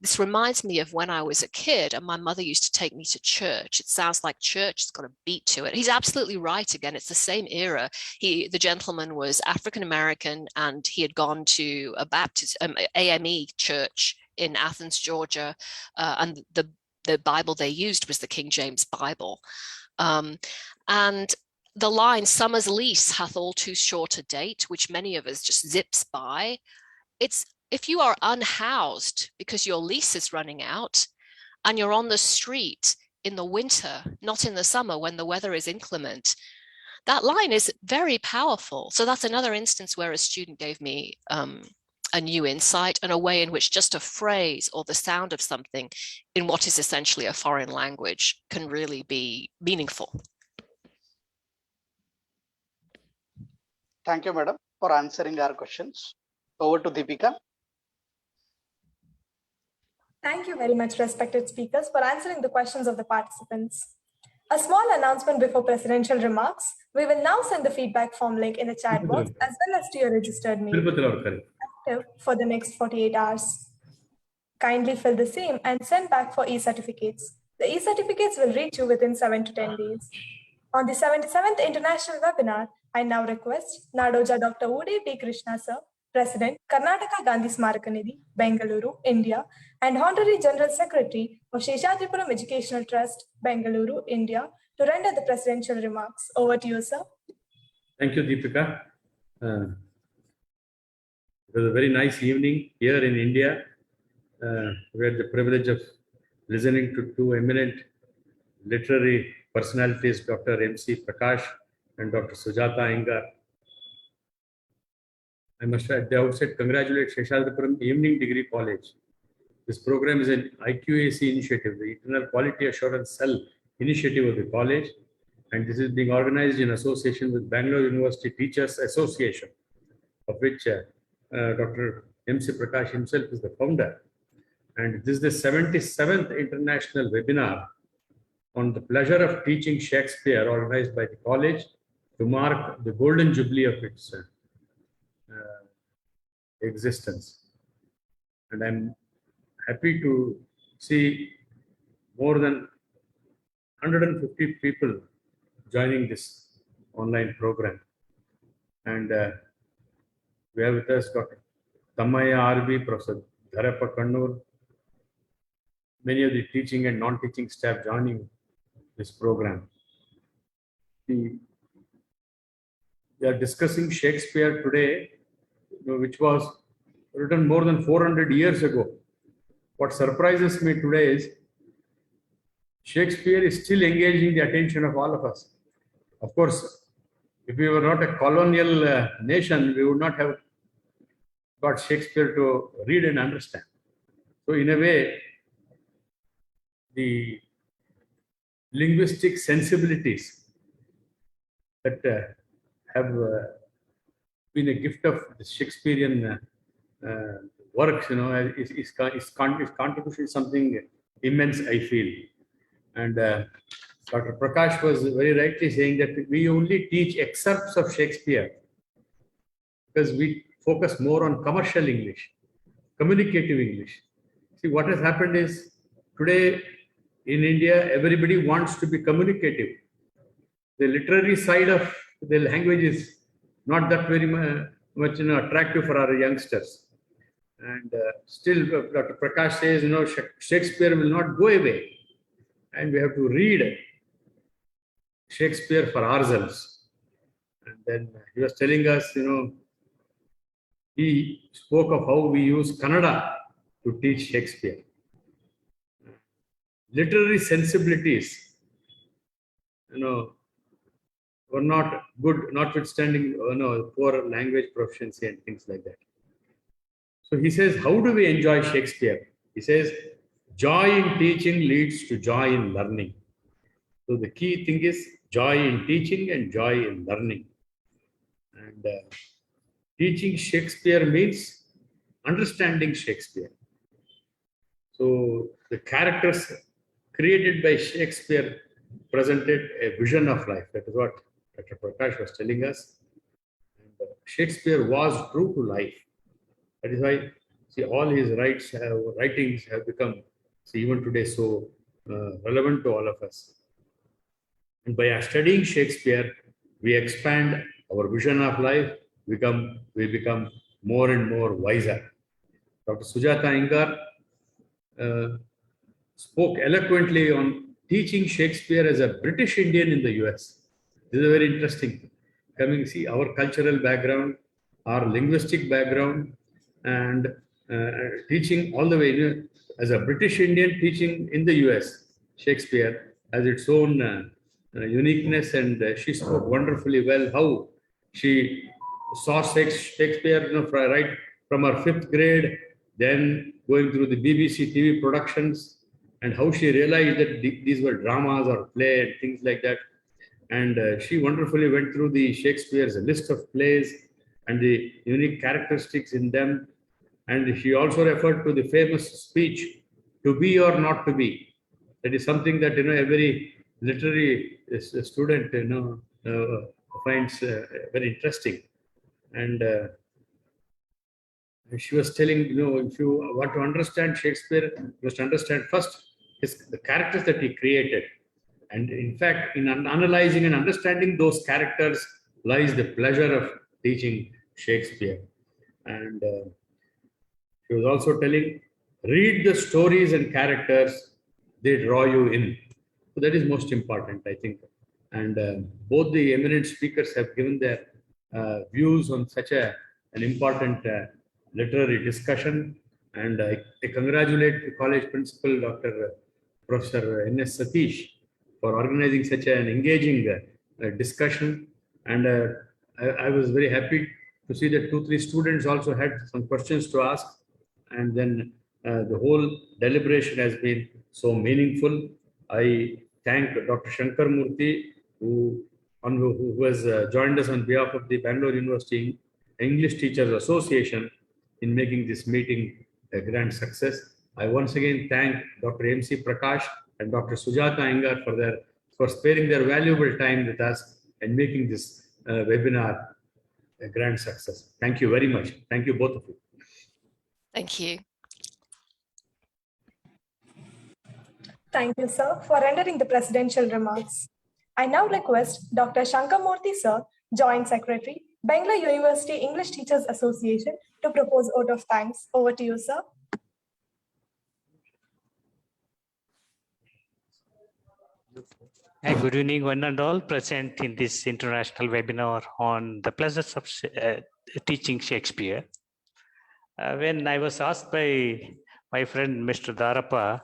"This reminds me of when I was a kid and my mother used to take me to church. It sounds like church, it's got a beat to it." He's absolutely right. Again, it's the same era. The gentleman was African-American, and he had gone to a Baptist AME church in Athens, Georgia, and the Bible they used was the King James Bible. And the line, "Summer's lease hath all too short a date," which many of us just zips by. It's, if you are unhoused because your lease is running out and you're on the street in the winter, not in the summer when the weather is inclement, that line is very powerful. So that's another instance where a student gave me a new insight and a way in which just a phrase or the sound of something in what is essentially a foreign language can really be meaningful. Thank you, madam, for answering our questions. Over to Deepika. Thank you very much, respected speakers, for answering the questions of the participants. A small announcement before presidential remarks. We will now send the feedback form link in the chat box as well as to your registered mail, active for the next 48 hours. Kindly fill the same and send back for e-certificates. The e-certificates will reach you within 7 to 10 days. On the 77th International Webinar, I now request Nadoja Dr. Uday P. Krishna Sir, President, Karnataka Gandhi Smaraka Nidhi, Bengaluru, India, and Honorary General Secretary of Sheshadripuram Educational Trust, Bengaluru, India, to render the presidential remarks. Over to you, sir. Thank you, Deepika. It was a very nice evening here in India. We had the privilege of listening to two eminent literary personalities, Dr. M.C. Prakash and Dr. Sujata Iyengar. I must at the outset congratulate Seshadripuram Evening Degree College. This program is an IQAC initiative, the Internal Quality Assurance Cell initiative of the college, and this is being organized in association with Bangalore University Teachers Association, of which Dr. M.C. Prakash himself is the founder. And this is the 77th international webinar on the pleasure of teaching Shakespeare, organized by the college to mark the golden jubilee of its existence. And I'm happy to see more than 150 people joining this online program. And we have with us Dr. Tamaya RB, Professor Dharappa Kannur, many of the teaching and non-teaching staff joining this program. We are discussing Shakespeare today, which was written more than 400 years ago. What surprises me today is Shakespeare is still engaging the attention of all of us. Of course, if we were not a colonial nation, we would not have got Shakespeare to read and understand. So in a way, the linguistic sensibilities that have been a gift of the Shakespearean works, his contribution is something immense, I feel. And Dr. Prakash was very rightly saying that we only teach excerpts of Shakespeare because we focus more on commercial English, communicative English. See, what has happened is today in India, everybody wants to be communicative. The literary side of the language is not that very much attractive for our youngsters. And still, Dr. Prakash says, Shakespeare will not go away. And we have to read Shakespeare for ourselves. And then he was telling us, he spoke of how we use Kannada to teach Shakespeare. Literary sensibilities, were not good, notwithstanding, poor language proficiency and things like that. So he says, how do we enjoy Shakespeare? He says, joy in teaching leads to joy in learning. So the key thing is joy in teaching and joy in learning. And teaching Shakespeare means understanding Shakespeare. So the characters created by Shakespeare presented a vision of life. That is what Dr. Prakash was telling us. And Shakespeare was true to life. That is why, see, all his writings have become, even today, so relevant to all of us. And by studying Shakespeare, we expand our vision of life, we become more and more wiser. Dr. Sujata Iyengar spoke eloquently on teaching Shakespeare as a British Indian in the US. This is a very interesting thing. See, our cultural background, our linguistic background, and teaching all the way as a British Indian teaching in the US. Shakespeare has its own uniqueness, and she spoke wonderfully well how she saw Shakespeare right from her 5th grade, then going through the BBC TV productions, and how she realized that these were dramas or play and things like that. And she wonderfully went through the Shakespeare's list of plays and the unique characteristics in them. And she also referred to the famous speech, "To be or not to be." That is something that every literary student finds very interesting. And she was telling, if you want to understand Shakespeare, you must understand first the characters that he created. And in fact, in analyzing and understanding those characters lies the pleasure of teaching Shakespeare. And she was also telling, read the stories and characters, they draw you in. So that is most important, I think. And both the eminent speakers have given their views on such an important literary discussion. And I congratulate the college principal, Professor N.S. Satish, for organizing such an engaging discussion. And I was very happy to see that 2-3 students also had some questions to ask. And then the whole deliberation has been so meaningful. I thank Dr. Shankar Murthy, who has joined us on behalf of the Bangalore University English Teachers Association in making this meeting a grand success. I once again thank Dr. M.C. Prakash and Dr. Sujata Iyengar for sparing their valuable time with us and making this webinar a grand success. Thank you very much. Thank you, both of you. Thank you. Thank you, sir, for rendering the presidential remarks. I now request Dr. Shankamurthy, sir, Joint Secretary, Bangalore University English Teachers Association, to to propose vote of thanks. Over to you, sir. Hi, good evening, one and all present in this international webinar on the pleasures of teaching Shakespeare. When I was asked by my friend Mr. Darappa,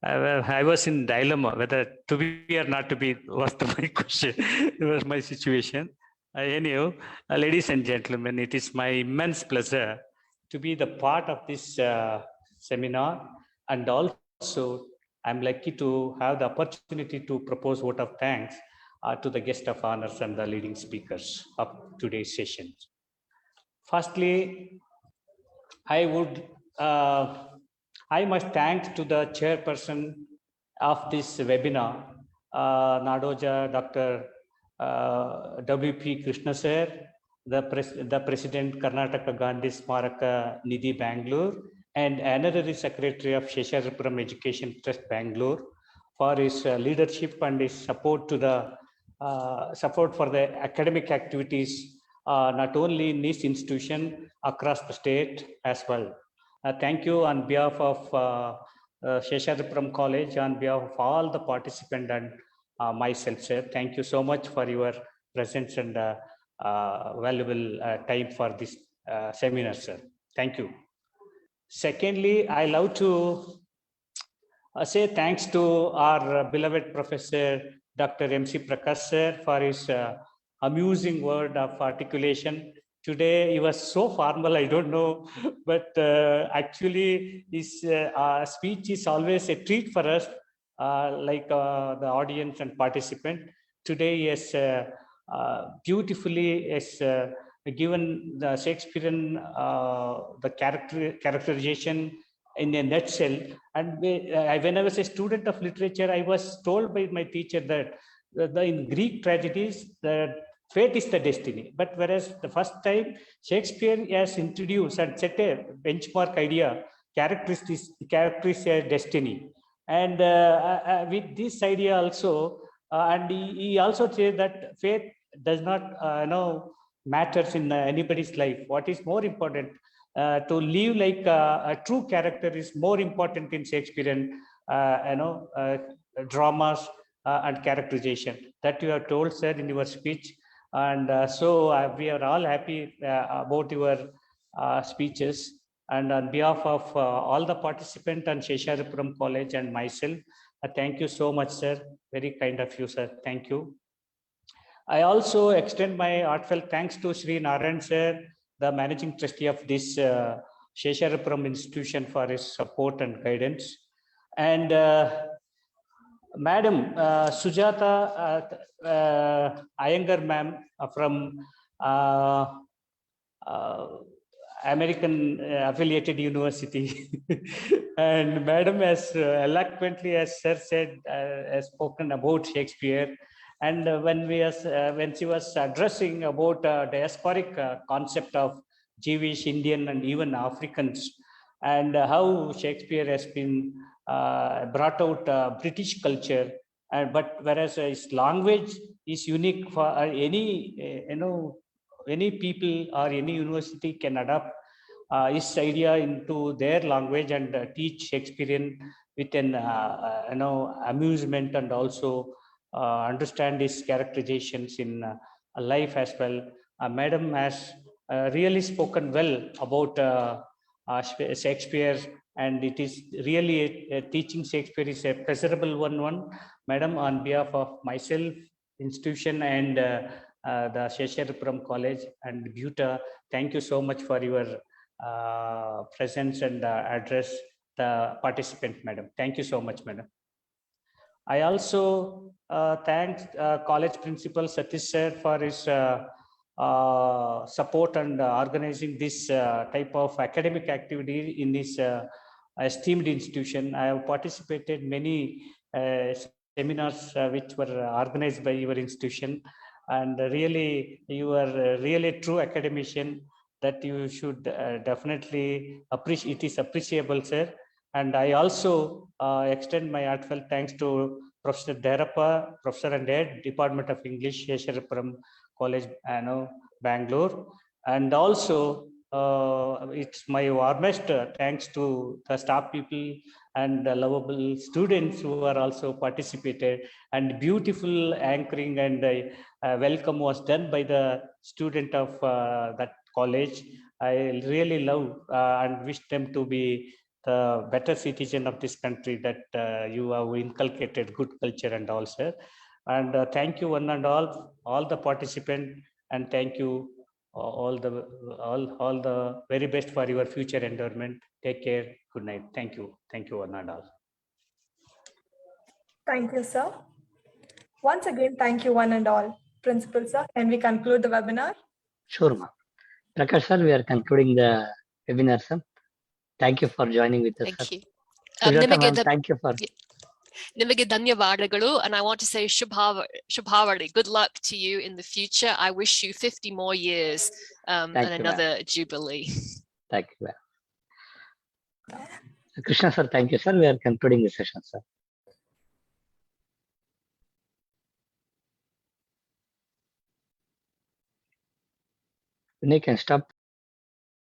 I was in dilemma whether to be or not to be was my question. It was my situation. Anyhow, ladies and gentlemen, it is my immense pleasure to be the part of this seminar, and also I'm lucky to have the opportunity to propose vote of thanks to the guest of honors and the leading speakers of today's session. Firstly, I must thank to the chairperson of this webinar, Nadoja Dr. W.P. Krishna sir, the President Karnataka Gandhi Smaraka Nidhi Bangalore, and Honorary Secretary of Seshadripuram Education Trust Bangalore for his leadership and his support to the support for the academic activities not only in this institution, across the state as well. Thank you on behalf of Seshadripuram College, on behalf of all the participants and myself, sir. Thank you so much for your presence and valuable time for this seminar, sir. Thank you. Secondly, I love to say thanks to our beloved Professor Dr. M.C. Prakash sir for his amusing word of articulation. Today he was so formal, I don't know, but actually his speech is always a treat for us, like the audience and participant. Today he has beautifully given the Shakespearean the characterization in a nutshell. And when I was a student of literature, I was told by my teacher that in Greek tragedies, the fate is the destiny. But whereas the first time Shakespeare has introduced and set a benchmark idea, character is a destiny. And with this idea also, and he also said that fate does not matters in anybody's life. What is more important, to live like a true character is more important in Shakespearean dramas and characterization. That you have told, sir, in your speech. And so we are all happy about your speeches. And on behalf of all the participants and Seshadripuram College and myself, thank you so much, sir. Very kind of you, sir. Thank you. I also extend my heartfelt thanks to Sri Narayan sir, the managing trustee of this Seshadripuram institution, for his support and guidance. And Madam Sujata Iyengar ma'am from American affiliated university. And Madam has eloquently, as sir said, has spoken about Shakespeare. And when she was addressing about diasporic concept of Jewish, Indian, and even Africans, and how Shakespeare has been brought out British culture, but whereas his language is unique for any people or any university can adopt his idea into their language and teach Shakespearean with an amusement, and also understand his characterizations in life as well. Madam has really spoken well about Shakespeare, and it is really teaching Shakespeare is a pleasurable one. Madam, on behalf of myself, institution, and the Seshadripuram College and Buta, thank you so much for your presence and address the participant, madam. Thank you so much, madam. I also thank college principal Satish sir for his support and organizing this type of academic activity in this esteemed institution. I have participated many seminars which were organized by your institution, and really you are really a true academician that you should definitely appreciate. It is appreciable, sir. And I also extend my heartfelt thanks to Professor Derappa, Professor and Head, Department of English, Seshadripuram College, Bangalore, and also it's my warmest thanks to the staff people and the lovable students who are also participated, and beautiful anchoring and welcome was done by the student of that college. I really love and wish them to be the better citizen of this country, that you have inculcated good culture and all, sir. And thank you one and all the participants, and thank you all the very best for your future environment. Take care. Good night. Thank you one and all. Thank you, sir. Once again, thank you one and all. Principal, sir, can we conclude the webinar? Sure, ma'am. Prakash sir, we are concluding the webinar, sir. Thank you for joining with us, sir. Thank you. Sujata ma'am, thank you for. Nimage ಧನ್ಯವಾದಗಳು, and I want to say Shubhavali, good luck to you in the future. I wish you 50 more years and another jubilee. Thank you, ma'am. Krishna sir, thank you, sir. We are concluding the session, sir. Vinay, can stop.